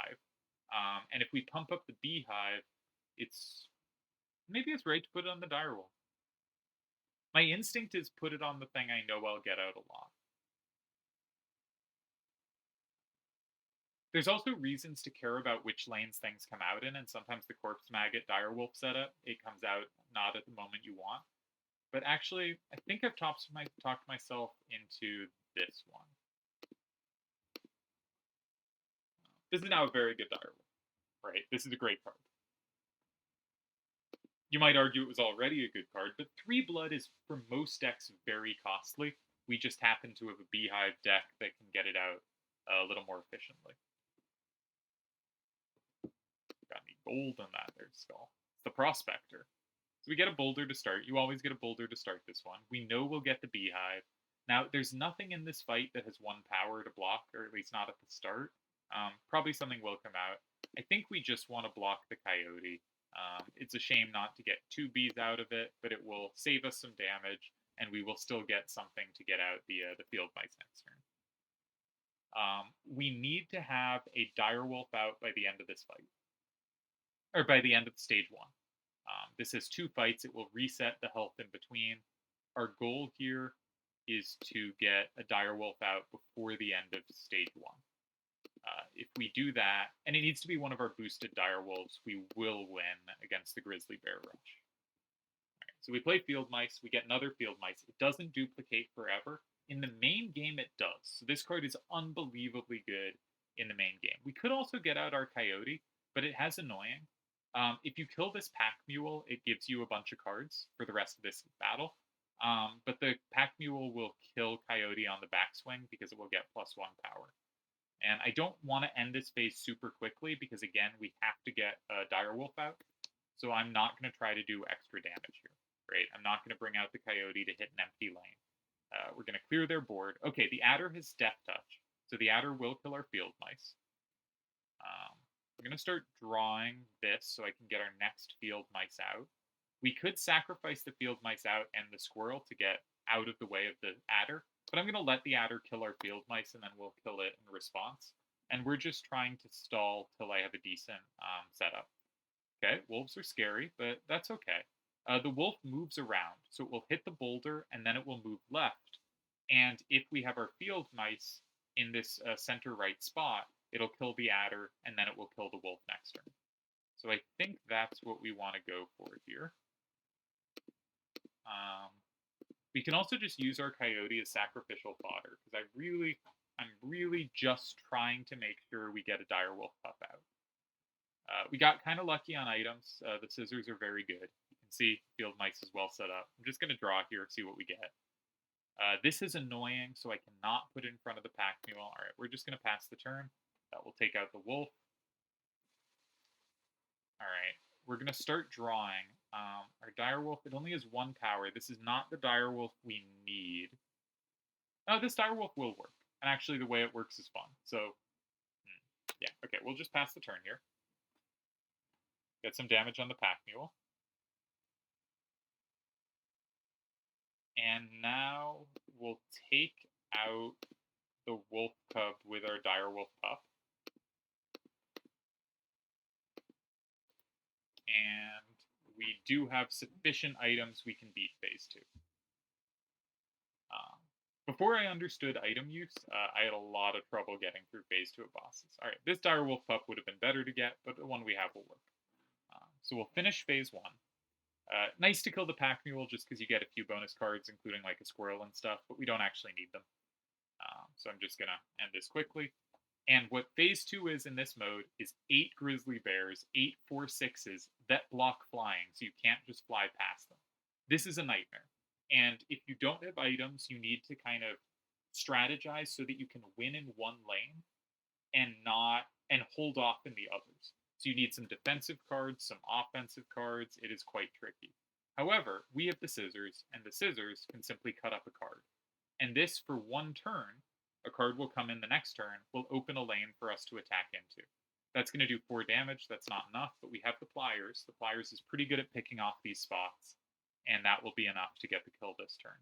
And if we pump up the beehive, maybe it's right to put it on the direwolf. My instinct is put it on the thing I know I'll get out a lot. There's also reasons to care about which lanes things come out in, and sometimes the corpse maggot direwolf setup, it comes out not at the moment you want. But actually, I think I've talked myself into this one. This is now a very good direwolf, right? This is a great card. You might argue it was already a good card, but 3 blood is, for most decks, very costly. We just happen to have a beehive deck that can get it out a little more efficiently. Got any gold in that there, Skull. It's the prospector. So we get a boulder to start. You always get a boulder to start this one. We know we'll get the beehive. Now, there's nothing in this fight that has 1 power to block, or at least not at the start. Probably something will come out. I think we just want to block the coyote. It's a shame not to get 2 bees out of it, but it will save us some damage, and we will still get something to get out the field mice next turn. We need to have a direwolf out by the end of this fight, or by the end of stage 1. This has 2 fights. It will reset the health in between. Our goal here is to get a direwolf out before the end of stage 1. If we do that, and it needs to be one of our boosted direwolves, we will win against the grizzly bear rush. Right, so we play field mice. We get another field mice. It doesn't duplicate forever. In the main game, it does. So this card is unbelievably good in the main game. We could also get out our coyote, but it has annoying. If you kill this pack mule, it gives you a bunch of cards for the rest of this battle. But the pack mule will kill coyote on the backswing because it will get +1 power. And I don't want to end this phase super quickly because, again, we have to get a direwolf out. So I'm not going to try to do extra damage here, right? I'm not going to bring out the coyote to hit an empty lane. We're going to clear their board. Okay, the adder has death touch, so the adder will kill our field mice. I'm going to start drawing this so I can get our next field mice out. We could sacrifice the field mice out and the squirrel to get out of the way of the adder, but I'm going to let the adder kill our field mice, and then we'll kill it in response. And we're just trying to stall till I have a decent setup. Okay, wolves are scary, but that's okay. The wolf moves around, so it will hit the boulder, and then it will move left. And if we have our field mice in this center right spot, it'll kill the adder, and then it will kill the wolf next turn. So I think that's what we want to go for here. We can also just use our coyote as sacrificial fodder, because I'm really just trying to make sure we get a direwolf pup out. We got kind of lucky on items. The scissors are very good. You can see field mice is well set up. I'm just going to draw here, see what we get. This is annoying, so I cannot put it in front of the pack mule. All right, we're just going to pass the turn. That will take out the wolf. All right, we're going to start drawing. Our direwolf, it only has 1 power. This is not the direwolf we need. Oh, this direwolf will work. And actually, the way it works is fun. So, yeah, okay, we'll just pass the turn here. Get some damage on the pack mule. And now we'll take out the wolf cub with our direwolf pup. And we do have sufficient items we can beat phase 2. Um, Before I understood item use, I had a lot of trouble getting through phase 2 of bosses. Alright, this direwolf pup would have been better to get, but the one we have will work. So we'll finish phase 1. Nice to kill the pack mule just because you get a few bonus cards, including like a squirrel and stuff, but we don't actually need them. So I'm just going to end this quickly. And what phase 2 is in this mode is 8 grizzly bears, 8 4/6s that block flying, so you can't just fly past them. This is a nightmare. And if you don't have items, you need to kind of strategize so that you can win in one lane and hold off in the others. So you need some defensive cards, some offensive cards. It is quite tricky. However, we have the scissors, and the scissors can simply cut up a card. And this, for one turn, a card will come in the next turn, will open a lane for us to attack into. That's going to do 4 damage. That's not enough, but we have the pliers. The pliers is pretty good at picking off these spots, and that will be enough to get the kill this turn.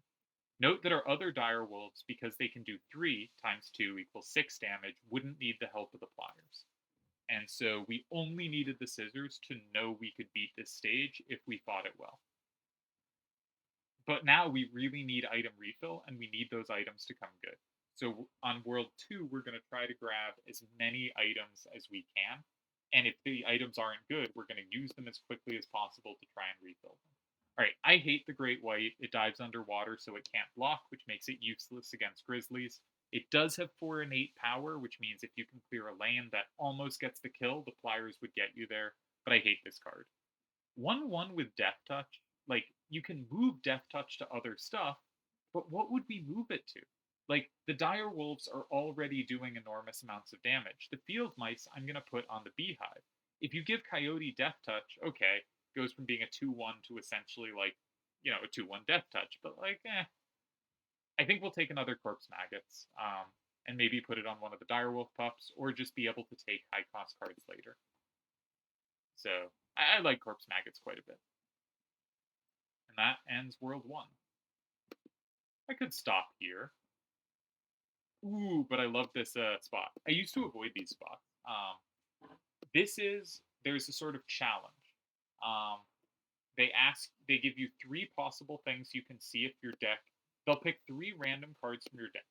Note that our other dire wolves, because they can do 3 times 2 equals 6 damage, wouldn't need the help of the pliers. And so we only needed the scissors to know we could beat this stage if we fought it well. But now we really need item refill, and we need those items to come good. So on World 2, we're going to try to grab as many items as we can. And if the items aren't good, we're going to use them as quickly as possible to try and refill them. Alright, I hate the Great White. It dives underwater, so it can't block, which makes it useless against grizzlies. It does have 4 innate power, which means if you can clear a lane that almost gets the kill, the pliers would get you there. But I hate this card. 1/1 with Death Touch. Like, you can move Death Touch to other stuff, but what would we move it to? Like, the dire wolves are already doing enormous amounts of damage. The field mice I'm going to put on the beehive. If you give Coyote Death Touch, okay, goes from being a 2/1 to essentially like, a 2/1 Death Touch, but like, I think we'll take another Corpse Maggots, and maybe put it on one of the direwolf pups, or just be able to take high cost cards later. So, I like Corpse Maggots quite a bit. And that ends World 1. I could stop here. Ooh, but I love this spot. I used to avoid these spots. There's a sort of challenge. They give you 3 possible things you can see if your deck. They'll pick 3 random cards from your deck.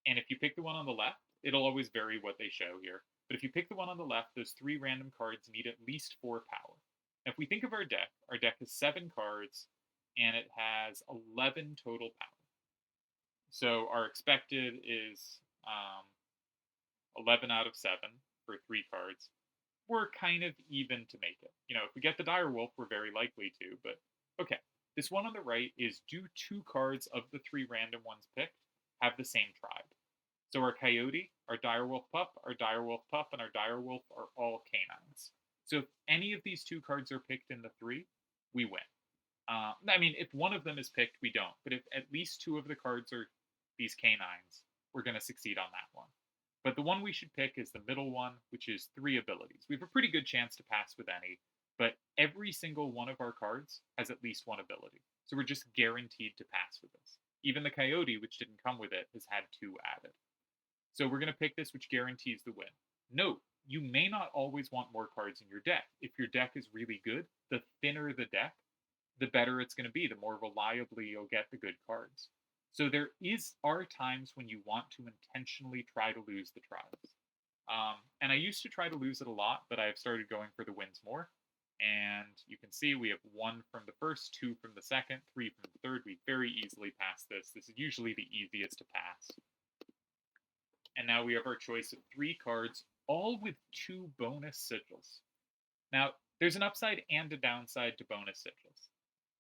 And if you pick the one on the left, it'll always vary what they show here. But if you pick the one on the left, those 3 random cards need at least 4 power. Now, if we think of our deck has 7 cards, and it has 11 total power. So our expected is 11 out of 7 for 3 cards. We're kind of even to make it. If we get the direwolf, we're very likely to, but okay. This one on the right is do 2 cards of the 3 random ones picked have the same tribe. So our coyote, our direwolf pup, and our direwolf are all canines. So if any of these 2 cards are picked in the 3, we win. If one of them is picked, we don't. But if at least 2 of the cards are these canines, we're going to succeed on that one. But the one we should pick is the middle one, which is 3 abilities. We have a pretty good chance to pass with any, but every single one of our cards has at least 1 ability. So we're just guaranteed to pass with this. Even the coyote, which didn't come with it, has had 2 added. So we're going to pick this, which guarantees the win. Note, you may not always want more cards in your deck. If your deck is really good, the thinner the deck, the better it's going to be, the more reliably you'll get the good cards. So there are times when you want to intentionally try to lose the tribes. And I used to try to lose it a lot, but I've started going for the wins more. And you can see we have 1 from the first, 2 from the second, 3 from the third. We very easily pass this. This is usually the easiest to pass. And now we have our choice of 3 cards, all with 2 bonus sigils. Now, there's an upside and a downside to bonus sigils.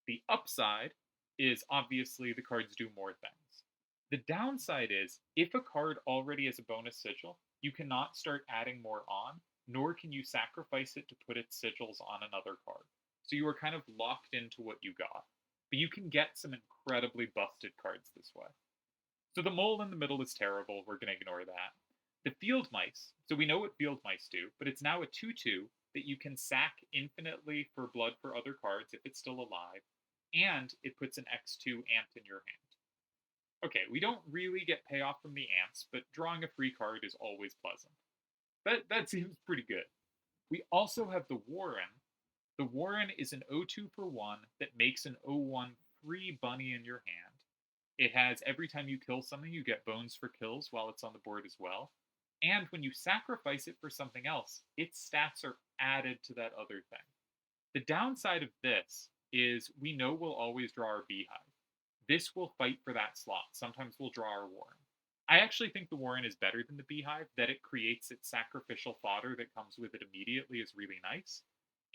The upside is obviously the cards do more things. The downside is, if a card already has a bonus sigil, you cannot start adding more on, nor can you sacrifice it to put its sigils on another card. So you are kind of locked into what you got. But you can get some incredibly busted cards this way. So the mole in the middle is terrible, we're going to ignore that. The field mice, so we know what field mice do, but it's now a 2/2 that you can sack infinitely for blood for other cards if it's still alive, and it puts an X2 ant in your hand. Okay, we don't really get payoff from the ants, but drawing a free card is always pleasant. That seems pretty good. We also have the Warren, The Warren is an 0-2 for 1 that makes an 0-1 free bunny in your hand. It has every time you kill something, you get bones for kills while it's on the board as well. And when you sacrifice it for something else, its stats are added to that other thing. The downside of this is we know we'll always draw our beehive. This will fight for that slot. Sometimes we'll draw our Warren. I actually think the Warren is better than the beehive, that it creates its sacrificial fodder that comes with it immediately is really nice.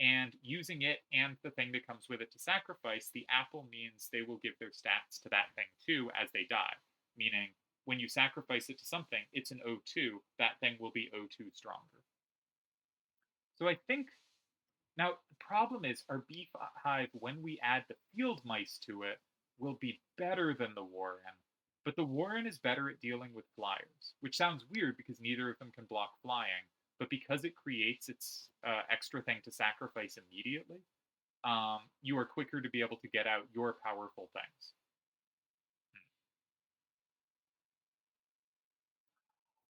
And using it and the thing that comes with it to sacrifice, the apple means they will give their stats to that thing too as they die. Meaning, when you sacrifice it to something, it's an 0-2, that thing will be 0-2 stronger. So I think, now the problem is our beehive, when we add the field mice to it, will be better than the Warren. But the Warren is better at dealing with flyers, which sounds weird because neither of them can block flying. But because it creates its extra thing to sacrifice immediately, you are quicker to be able to get out your powerful things.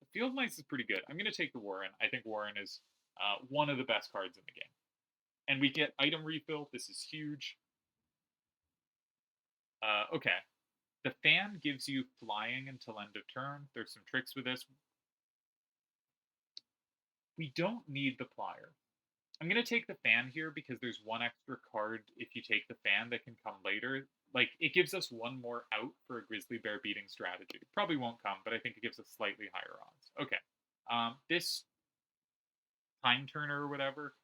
The field mice is pretty good. I'm going to take the Warren. I think Warren is one of the best cards in the game. And we get item refill. This is huge. Okay. The fan gives you flying until end of turn. There's some tricks with this. We don't need the plier. I'm going to take the fan here because there's one extra card if you take the fan that can come later. Like, it gives us one more out for a grizzly bear beating strategy. Probably won't come, but I think it gives us slightly higher odds. Okay. This time turner or whatever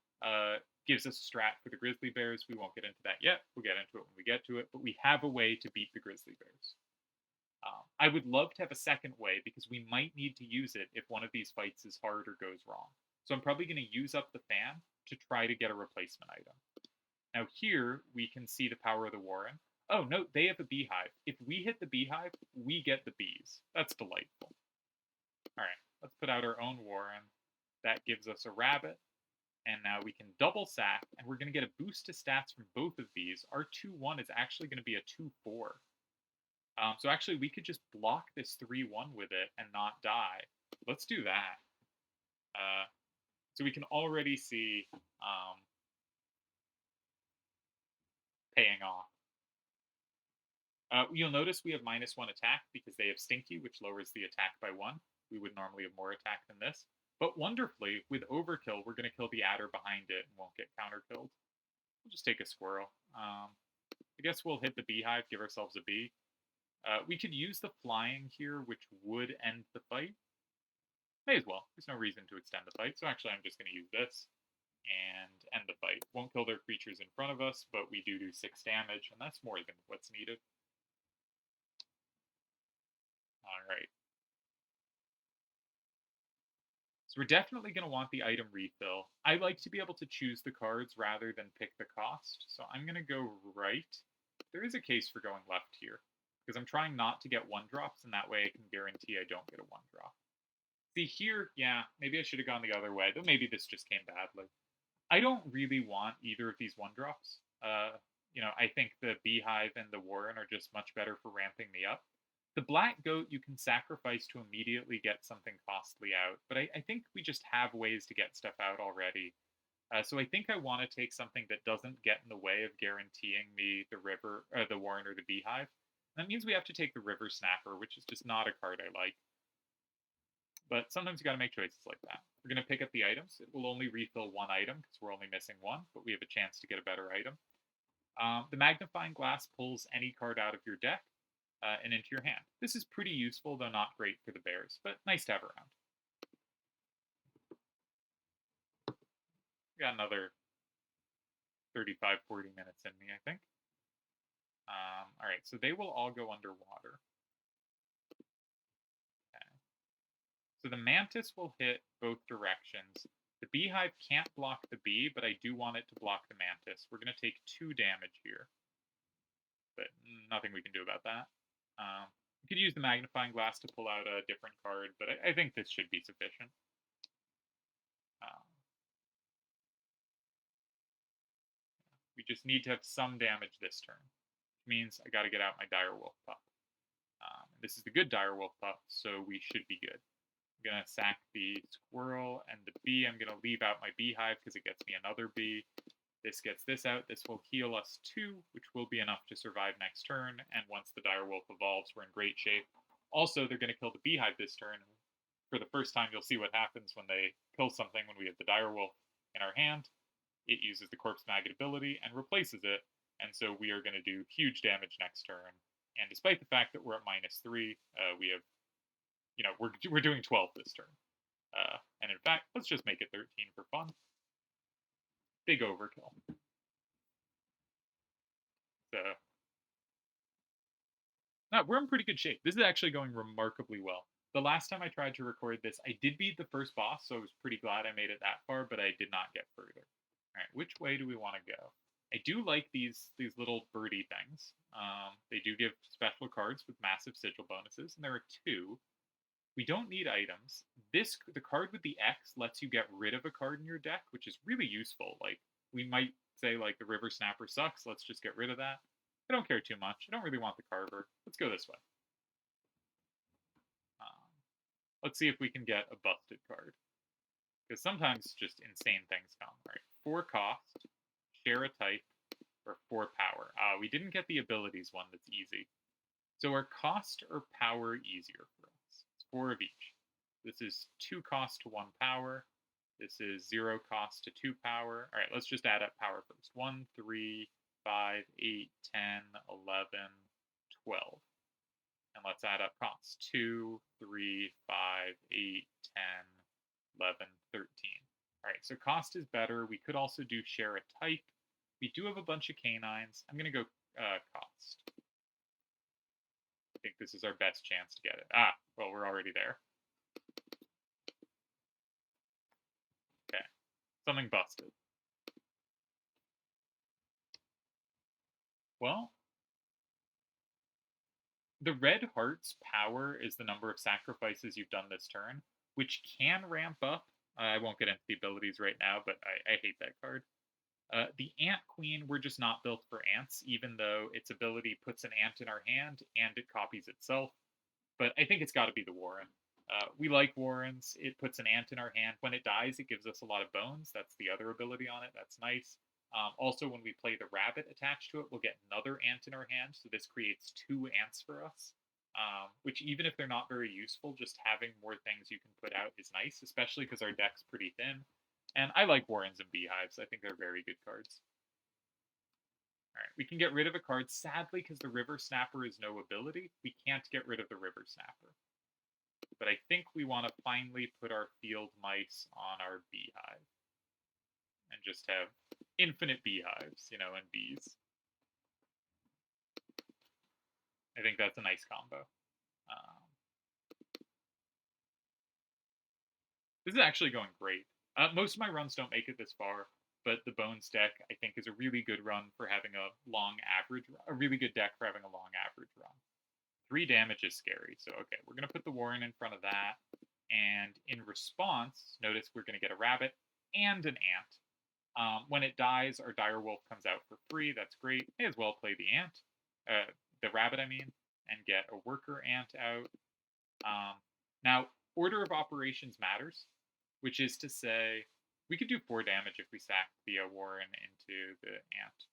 gives us a strat for the grizzly bears. We won't get into that yet. We'll get into it when we get to it, but we have a way to beat the grizzly bears. I would love to have a second way because we might need to use it if one of these fights is hard or goes wrong. So I'm probably going to use up the fan to try to get a replacement item. Now here we can see the power of the Warren. Oh no, they have a beehive. If we hit the beehive, we get the bees. That's delightful. Alright, let's put out our own Warren. That gives us a rabbit. And now we can double sack, and we're going to get a boost to stats from both of these. Our 2-1 is actually going to be a 2-4. So actually, we could just block this 3-1 with it and not die. Let's do that. So we can already see paying off. You'll notice we have -1 attack because they have Stinky, which lowers the attack by 1. We would normally have more attack than this. But wonderfully, with Overkill, we're going to kill the adder behind it and won't get counter-killed. We'll just take a squirrel. I guess we'll hit the beehive, give ourselves a bee. We could use the flying here, which would end the fight. May as well. There's no reason to extend the fight, so actually I'm just going to use this and end the fight. Won't kill their creatures in front of us, but we do 6 damage, and that's more than what's needed. Alright. So we're definitely going to want the item refill. I like to be able to choose the cards rather than pick the cost, so I'm going to go right. There is a case for going left here, because I'm trying not to get 1-drops, and that way I can guarantee I don't get a 1-drop. See here, yeah, maybe I should have gone the other way, though maybe this just came badly. I don't really want either of these 1-drops. I think the beehive and the Warren are just much better for ramping me up. The black goat you can sacrifice to immediately get something costly out, but I think we just have ways to get stuff out already. So I think I want to take something that doesn't get in the way of guaranteeing me the Warren or the beehive. That means we have to take the river snapper, which is just not a card I like. But sometimes you got to make choices like that. We're going to pick up the items. It will only refill 1 item because we're only missing 1, but we have a chance to get a better item. The magnifying glass pulls any card out of your deck and into your hand. This is pretty useful, though not great for the bears, but nice to have around. Got another 35, 40 minutes in me, I think. All right, so they will all go underwater. Okay. So the mantis will hit both directions. The beehive can't block the bee, but I do want it to block the mantis. We're going to take 2 damage here, but nothing we can do about that. We could use the magnifying glass to pull out a different card, but I think this should be sufficient. We just need to have some damage this turn, which means I got to get out my direwolf pup. This is the good direwolf pup, so we should be good. I'm going to sack the squirrel and the bee. I'm going to leave out my beehive because it gets me another bee. This gets this out. This will heal us 2, which will be enough to survive next turn, and once the direwolf evolves, we're in great shape. Also, they're going to kill the beehive this turn. For the first time, you'll see what happens when they kill something when we have the direwolf in our hand. It uses the corpse maggot ability and replaces it, and so we are going to do huge damage next turn. And despite the fact that we're at -3, we have, we're doing 12 this turn. And in fact, let's just make it 13 for fun. Big overkill. So, no, we're in pretty good shape. This is actually going remarkably well. The last time I tried to record this, I did beat the first boss, so I was pretty glad I made it that far, but I did not get further. All right, which way do we want to go? I do like these little birdie things. They do give special cards with massive sigil bonuses, and there are 2. We don't need items. The card with the X lets you get rid of a card in your deck, which is really useful. Like, we might say, like, the River Snapper sucks, let's just get rid of that. I don't care too much. I don't really want the Carver. Let's go this way. Let's see if we can get a busted card. Because sometimes just insane things come. All right, 4 cost, share a type, or 4 power. We didn't get the abilities one that's easy. So are cost or power easier for us? It's 4 of each. This is 2 cost to 1 power. This is 0 cost to 2 power. All right, let's just add up power first. 1, 3, 5, 8, 10, 11, 12. And let's add up costs. 2, 3, 5, 8, 10, 11, 13. All right, so cost is better. We could also do share a type. We do have a bunch of canines. I'm going to go cost. I think this is our best chance to get it. Well, we're already there. Okay, something busted. Well, the red heart's power is the number of sacrifices you've done this turn, which can ramp up. I won't get into the abilities right now, but I hate that card. The Ant Queen, we're just not built for ants, even though its ability puts an ant in our hand and it copies itself. But I think it's got to be the Warren. We like Warrens. It puts an ant in our hand. When it dies, it gives us a lot of bones. That's the other ability on it. That's nice. Also, when we play the rabbit attached to it, we'll get another ant in our hand. So this creates 2 ants for us, which even if they're not very useful, just having more things you can put out is nice, especially because our deck's pretty thin. And I like Warrens and Beehives. I think they're very good cards. All right, we can get rid of a card. Sadly, because the River Snapper is no ability, we can't get rid of the River Snapper. But I think we want to finally put our field mice on our beehive. And just have infinite beehives, and bees. I think that's a nice combo. This is actually going great. Most of my runs don't make it this far, but the Bones deck, I think, is a really good run for having a really good deck for having a long average run. 3 damage is scary, so okay, we're going to put the Warren in front of that, and in response, notice we're going to get a rabbit and an ant. When it dies, our direwolf comes out for free. That's great. May as well play the ant, the rabbit, I mean, and get a worker ant out. Now, order of operations matters, which is to say, we could do 4 damage if we sack the Warren into the ant.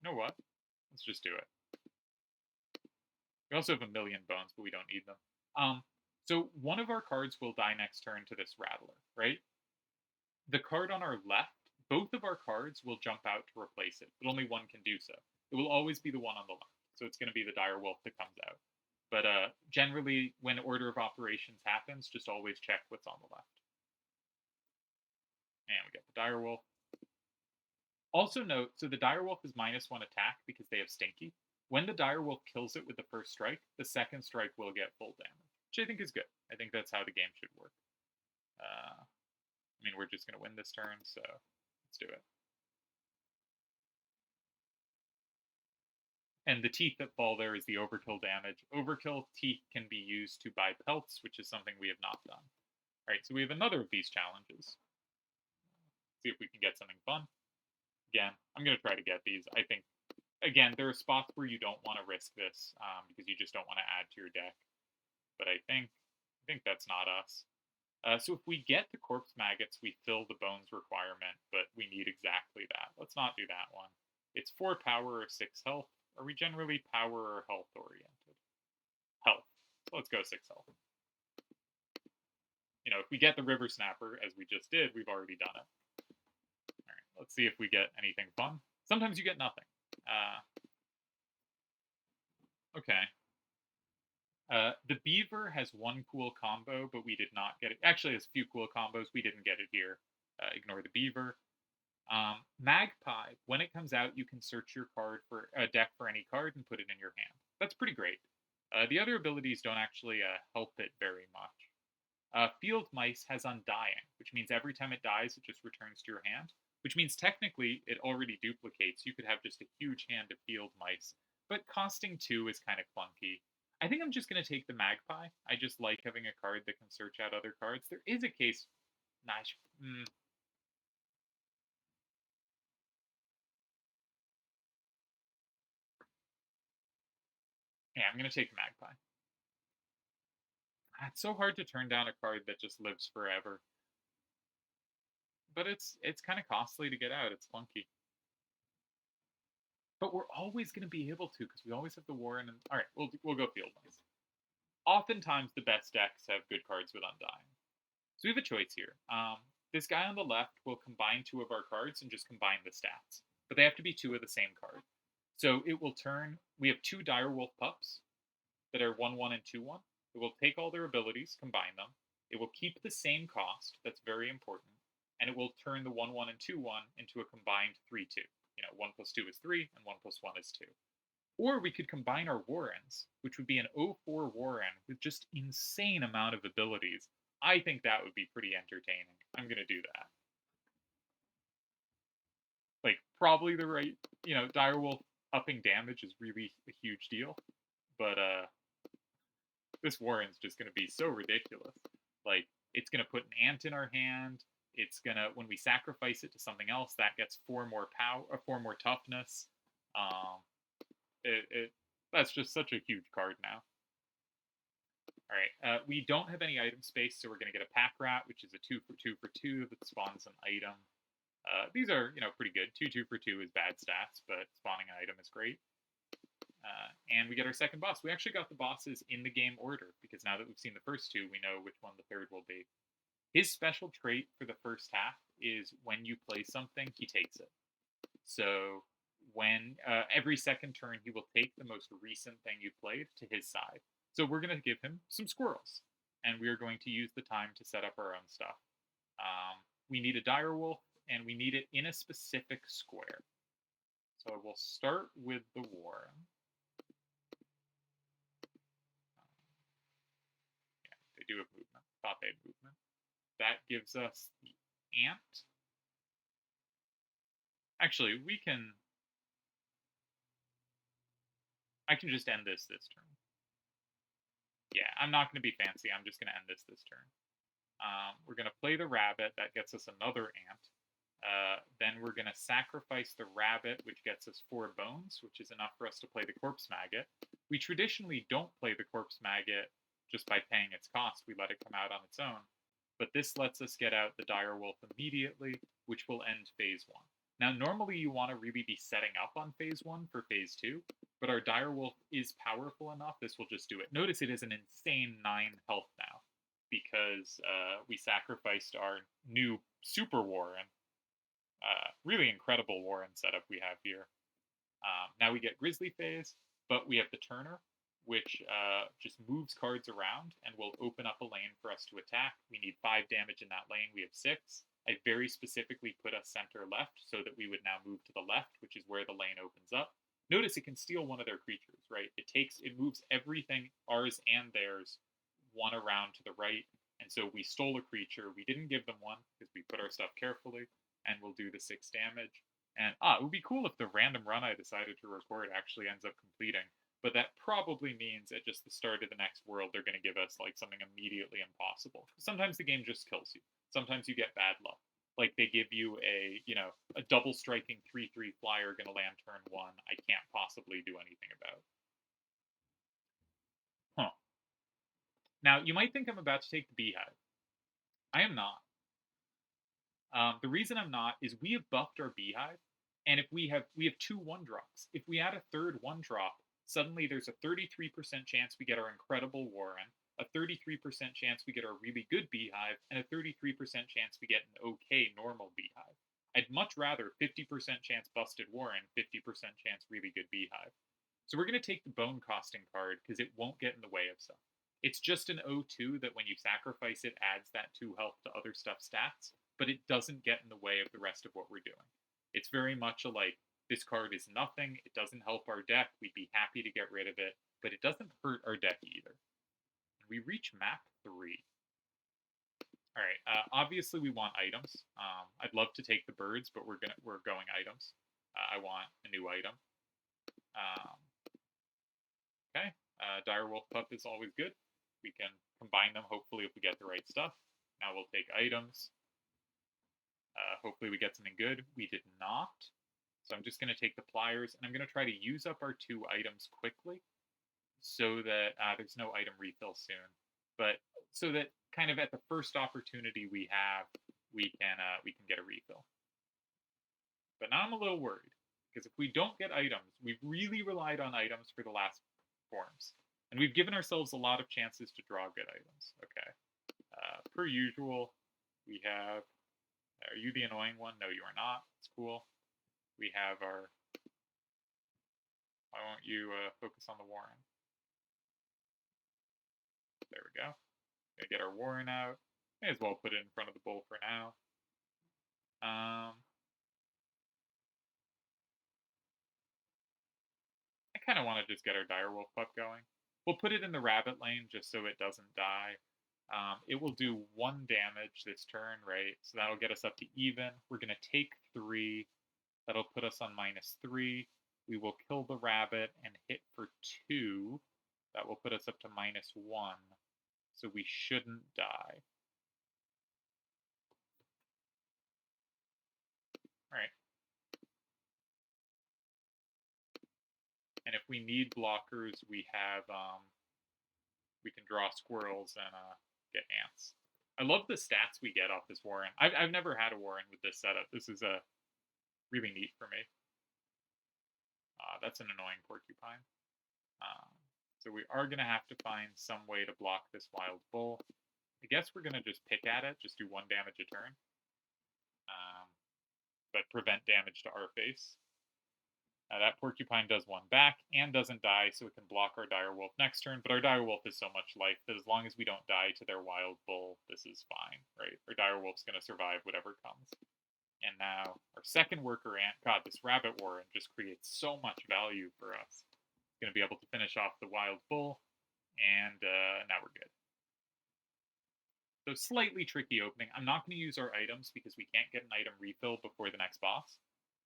You know what? Let's just do it. We also have a million bones, but we don't need them. So one of our cards will die next turn to this Rattler, right? The card on our left, both of our cards will jump out to replace it, but only one can do so. It will always be the one on the left, so it's going to be the direwolf that comes out. But generally, when order of operations happens, just always check what's on the left. And we get the direwolf. Also note, so the direwolf is -1 attack because they have Stinky. When the direwolf kills it with the first strike, the second strike will get full damage, which I think is good. I think that's how the game should work. I mean, we're just going to win this turn, so let's do it. And the teeth that fall there is the overkill damage. Overkill teeth can be used to buy pelts, which is something we have not done. All right, so we have another of these challenges. See if we can get something fun. Again, I'm going to try to get these. I think, again, there are spots where you don't want to risk this because you just don't want to add to your deck. But I think that's not us. So if we get the corpse maggots, we fill the bones requirement, but we need exactly that. Let's not do that one. It's 4 power or 6 health. Are we generally power or health oriented? Health. So let's go 6 health. You know, if we get the River Snapper, as we just did, we've already done it. All right, let's see if we get anything fun. Sometimes you get nothing. Okay. The Beaver has 1 cool combo, but we did not get it. Actually, it has a few cool combos. We didn't get it here. Ignore the Beaver. Magpie, when it comes out, you can search your card for a deck for any card and put it in your hand. That's pretty great. The other abilities don't actually help it very much. Field Mice has Undying, which means every time it dies, it just returns to your hand, which means technically it already duplicates. You could have just a huge hand of Field Mice, but costing 2 is kind of clunky. I think I'm just going to take the Magpie. I just like having a card that can search out other cards. There is a case... Nice. Yeah, I'm going to take the Magpie. It's so hard to turn down a card that just lives forever. But it's kind of costly to get out. It's funky. But we're always going to be able to because we always have the Warren. And all right, we'll go Field Mice. Oftentimes, the best decks have good cards with Undying. So we have a choice here. This guy on the left will combine 2 of our cards and just combine the stats. But they have to be 2 of the same card. So it will turn... We have 2 Direwolf Pups that are 1/1 and 2/1. It will take all their abilities, combine them. It will keep the same cost. That's very important. And it will turn the 1/1 and 2/1 into a combined 3/2. You know, 1 + 2 is 3, and 1 + 1 is 2. Or we could combine our Warrens, which would be an 0/4 Warren with just insane amount of abilities. I think that would be pretty entertaining. I'm going to do that. Like, probably the right, you know, Direwolf upping damage is really a huge deal. But, this Warren's just going to be so ridiculous. Like, it's going to put an ant in our hand. It's going to, when we sacrifice it to something else, that gets 4 more power, 4 more toughness. That's just such a huge card now. All right, we don't have any item space, so we're going to get a Pack Rat, which is a 2/2/2 that spawns an item. These are, you know, pretty good. 2/2/2 is bad stats, but spawning an item is great. And we get our second boss. We actually got the bosses in the game order, because now that we've seen the first 2, we know which one the third will be. His special trait for the first half is when you play something, he takes it. So when every second turn, he will take the most recent thing you played to his side. So we're going to give him some squirrels, and we are going to use the time to set up our own stuff. We need a Direwolf, and we need it in a specific square. So we'll start with the Warren. Yeah, they do have movement. Thought they had movement. That gives us the ant. Actually, we can... I can just end this turn. Yeah, I'm not going to be fancy. I'm just going to end this turn. We're going to play the rabbit. That gets us another ant. Then we're going to sacrifice the rabbit, which gets us 4 bones, which is enough for us to play the corpse maggot. We traditionally don't play the corpse maggot just by paying its cost. We let it come out on its own. But this lets us get out the Direwolf immediately, which will end phase 1. Now, normally you want to really be setting up on phase 1 for phase 2, but our Direwolf is powerful enough, this will just do it. Notice it is an insane 9 health now, because we sacrificed our new Super Warren. Really incredible Warren setup we have here. Now we get Grizzly phase, but we have the Turner, which just moves cards around and will open up a lane for us to attack. We need 5 damage in that lane. We have 6. I very specifically put us center left so that we would now move to the left, which is where the lane opens up. Notice it can steal one of their creatures, right? It moves everything, ours and theirs, one around to the right. And so we stole a creature. We didn't give them one because we put our stuff carefully, and we'll do the 6 damage. And it would be cool if the random run I decided to record actually ends up completing. But that probably means at just the start of the next world, they're going to give us like something immediately impossible. Sometimes the game just kills you. Sometimes you get bad luck. Like they give you a double striking 3/3 flyer going to land turn 1. I can't possibly do anything about. Huh. Now, you might think I'm about to take the Beehive. I am not. The reason I'm not is we have buffed our beehive, and if we have 2 1-drops. If we add a third 1-drop, suddenly there's a 33% chance we get our incredible Warren, a 33% chance we get our really good beehive, and a 33% chance we get an okay normal beehive. I'd much rather 50% chance busted Warren, 50% chance really good beehive. So we're going to take the bone costing card because it won't get in the way of stuff. It's just an O2 that when you sacrifice it adds that 2 health to other stuff stats, but it doesn't get in the way of the rest of what we're doing. It's very much a like, this card is nothing, it doesn't help our deck, we'd be happy to get rid of it, but it doesn't hurt our deck either. We reach map 3. Alright, obviously we want items. I'd love to take the birds, but we're going items. I want a new item. Okay, Direwolf Pup is always good. We can combine them, hopefully, if we get the right stuff. Now we'll take items. Hopefully we get something good. We did not. So I'm just going to take the pliers, and I'm going to try to use up our 2 items quickly so that there's no item refill soon. But so that kind of at the first opportunity we have, we can get a refill. But now I'm a little worried, because if we don't get items, we've really relied on items for the last forms. And we've given ourselves a lot of chances to draw good items. Okay. Per usual, we have... Are you the annoying one? No, you are not. It's cool. We have our... Why won't you focus on the Warren? There we go. Gonna get our Warren out. May as well put it in front of the bull for now. I kind of want to just get our Direwolf Pup going. We'll put it in the rabbit lane just so it doesn't die. It will do 1 damage this turn, right? So that'll get us up to even. We're going to take 3. That'll put us on -3. We will kill the rabbit and hit for 2. That will put us up to -1. So we shouldn't die. Alright. And if we need blockers, we have, we can draw squirrels and get ants. I love the stats we get off this Warren. I've never had a Warren with this setup. This is really neat for me. That's an annoying porcupine. So we are going to have to find some way to block this wild bull. I guess we're going to just pick at it, just do 1 damage a turn. But prevent damage to our face. That porcupine does 1 back and doesn't die, so it can block our direwolf next turn. But our direwolf is so much life that as long as we don't die to their wild bull, this is fine, right? Our direwolf's going to survive whatever comes. And now our second worker ant, God, this rabbit warren just creates so much value for us. Going to be able to finish off the wild bull, and now we're good. So slightly tricky opening. I'm not going to use our items because we can't get an item refill before the next boss.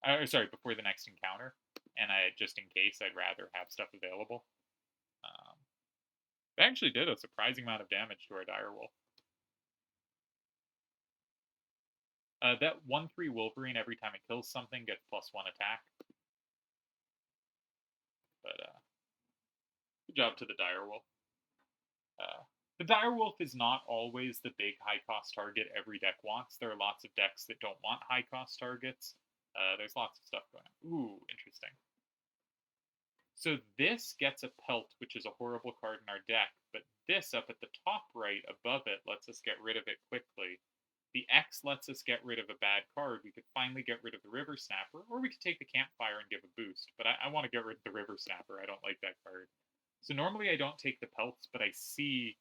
Before the next encounter. And just in case, I'd rather have stuff available. They actually did a surprising amount of damage to our direwolf. That 1/3 Wolverine, every time it kills something, gets +1 attack. But, good job to the direwolf. The direwolf is not always the big high-cost target every deck wants. There are lots of decks that don't want high-cost targets. There's lots of stuff going on. Ooh, interesting. So this gets a Pelt, which is a horrible card in our deck, but this up at the top right above it lets us get rid of it quickly. The X lets us get rid of a bad card. We could finally get rid of the River Snapper, or we could take the Campfire and give a boost, but I want to get rid of the River Snapper. I don't like that card. So normally I don't take the Pelts, but I see...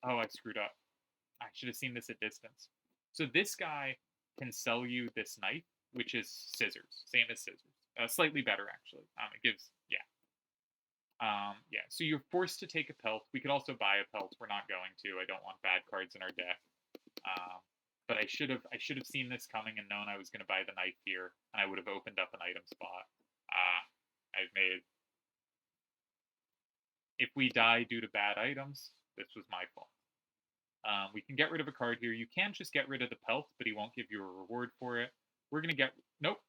Oh, I screwed up. I should have seen this at distance. So this guy can sell you this knife, which is scissors. Same as scissors. Slightly better, actually. It gives... Yeah. Yeah, so you're forced to take a Pelt. We could also buy a Pelt. We're not going to. I don't want bad cards in our deck. But I should have seen this coming and known I was going to buy the knife here, and I would have opened up an item spot. I've made... If we die due to bad items, this was my fault. We can get rid of a card here. You can just get rid of the Pelt, but he won't give you a reward for it. We're going to get... Nope,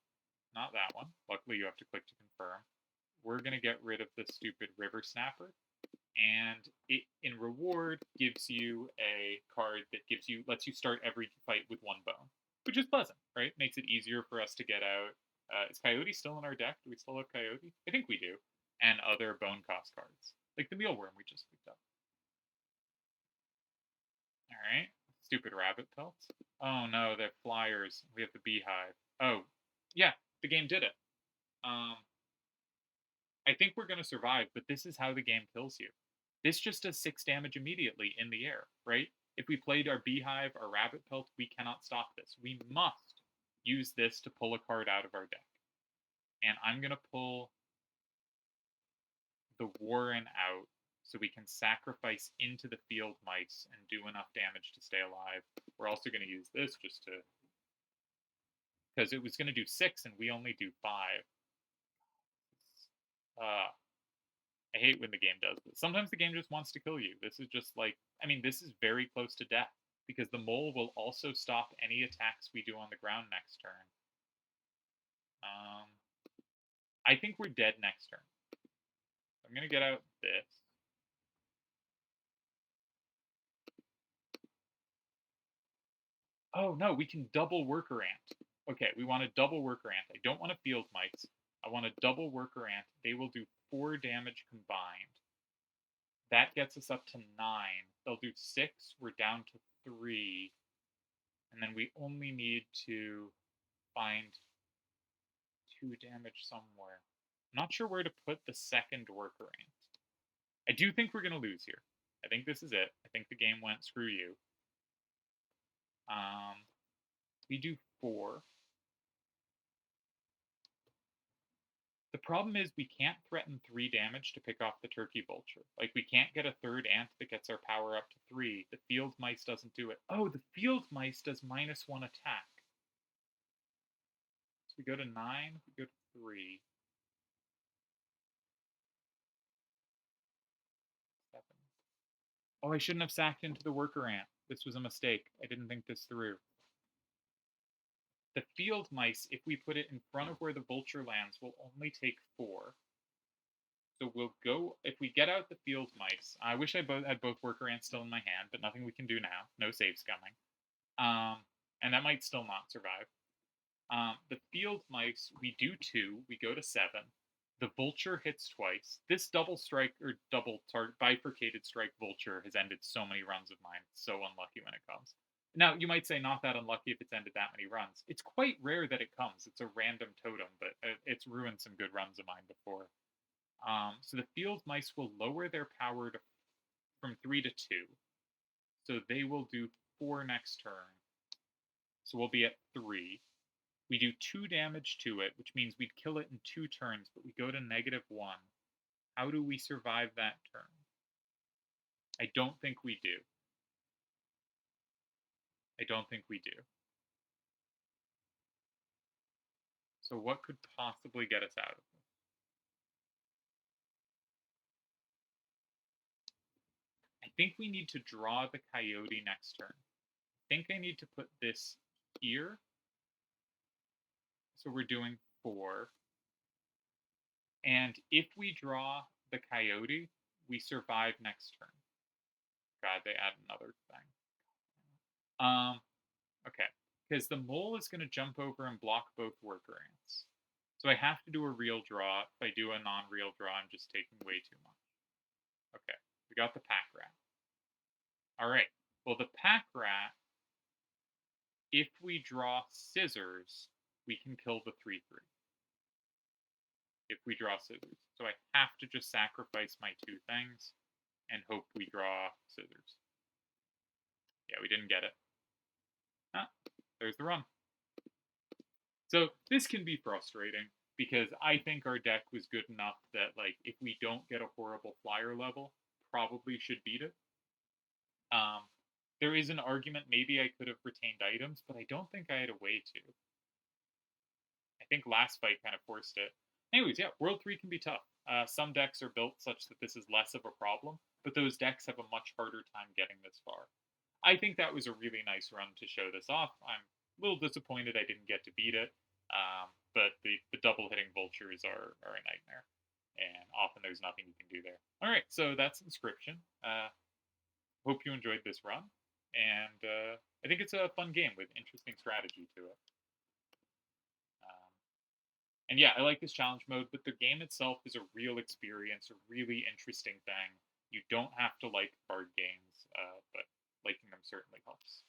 not that one. Luckily, you have to click to confirm. We're going to get rid of the stupid River Snapper, and it, in reward, gives you a card that lets you start every fight with 1 bone, which is pleasant, right? Makes it easier for us to get out. Is Coyote still in our deck? Do we still have Coyote? I think we do. And other bone cost cards, like the Mealworm we just picked up. All right, stupid rabbit pelts. Oh no, they're flyers. We have the beehive. Oh, yeah, the game did it. I think we're going to survive, but this is how the game kills you. This just does 6 damage immediately in the air, right? If we played our beehive, our rabbit pelt, we cannot stop this. We must use this to pull a card out of our deck. And I'm going to pull the Warren out so we can sacrifice into the field mice and do enough damage to stay alive. We're also going to use this just to... because it was going to do 6 and we only do 5. I hate when the game does this. Sometimes the game just wants to kill you. This is just like, I mean, this is very close to death because the mole will also stop any attacks we do on the ground next turn. I think we're dead next turn. I'm going to get out this. Oh, no, we can double Worker Ant. Okay, we want a double Worker Ant. I don't want a Field Mice. I want a double Worker Ant. They will do 4 damage combined. That gets us up to 9. They'll do 6. We're down to 3. And then we only need to find 2 damage somewhere. I'm not sure where to put the second Worker Ant. I do think we're going to lose here. I think this is it. I think the game went screw you. We do 4. The problem is we can't threaten 3 damage to pick off the Turkey Vulture. Like, we can't get a third ant that gets our power up to 3. The Field Mice doesn't do it. Oh, the Field Mice does -1 attack. So we go to 9, we go to 3. 7. Oh, I shouldn't have sacked into the Worker Ant. This was a mistake. I didn't think this through. The Field Mice, if we put it in front of where the Vulture lands, will only take 4. So we'll go, if we get out the Field Mice, I wish I had both Worker Ants still in my hand, but nothing we can do now. No saves coming. And that might still not survive. The Field Mice, we do 2, we go to 7. The Vulture hits twice. This double strike, or bifurcated strike Vulture has ended so many runs of mine. It's so unlucky when it comes. Now, you might say not that unlucky if it's ended that many runs. It's quite rare that it comes. It's a random totem, but it's ruined some good runs of mine before. So the Field Mice will lower their power from 3 to 2. So they will do 4 next turn. So we'll be at 3. We do 2 damage to it, which means we'd kill it in 2 turns, but we go to -1. How do we survive that turn? I don't think we do. I don't think we do. So what could possibly get us out of this? I think we need to draw the Coyote next turn. I think I need to put this here. So we're doing 4. And if we draw the Coyote, we survive next turn. God, they add another thing. Okay. Because the mole is going to jump over and block both Worker Ants. So I have to do a real draw. If I do a non-real draw, I'm just taking way too much. Okay. We got the Pack Rat. Alright. Well, the Pack Rat, if we draw Scissors, we can kill the 3/3. If we draw Scissors. So I have to just sacrifice my 2 things and hope we draw Scissors. Yeah, we didn't get it. Ah, there's the run. So this can be frustrating because I think our deck was good enough that, like, if we don't get a horrible flyer level, probably should beat it. There is an argument maybe I could have retained items, but I don't think I had a way to. I think last fight kind of forced it. Anyways, yeah, World 3 can be tough. Some decks are built such that this is less of a problem, but those decks have a much harder time getting this far. I think that was a really nice run to show this off. I'm a little disappointed I didn't get to beat it, but the double hitting vultures are a nightmare. and often there's nothing you can do there. All right, so that's Inscryption. Hope you enjoyed this run, and I think it's a fun game with interesting strategy to it. And yeah, I like this challenge mode, but the game itself is a real experience, a really interesting thing. You don't have to like card games, but liking them certainly helps.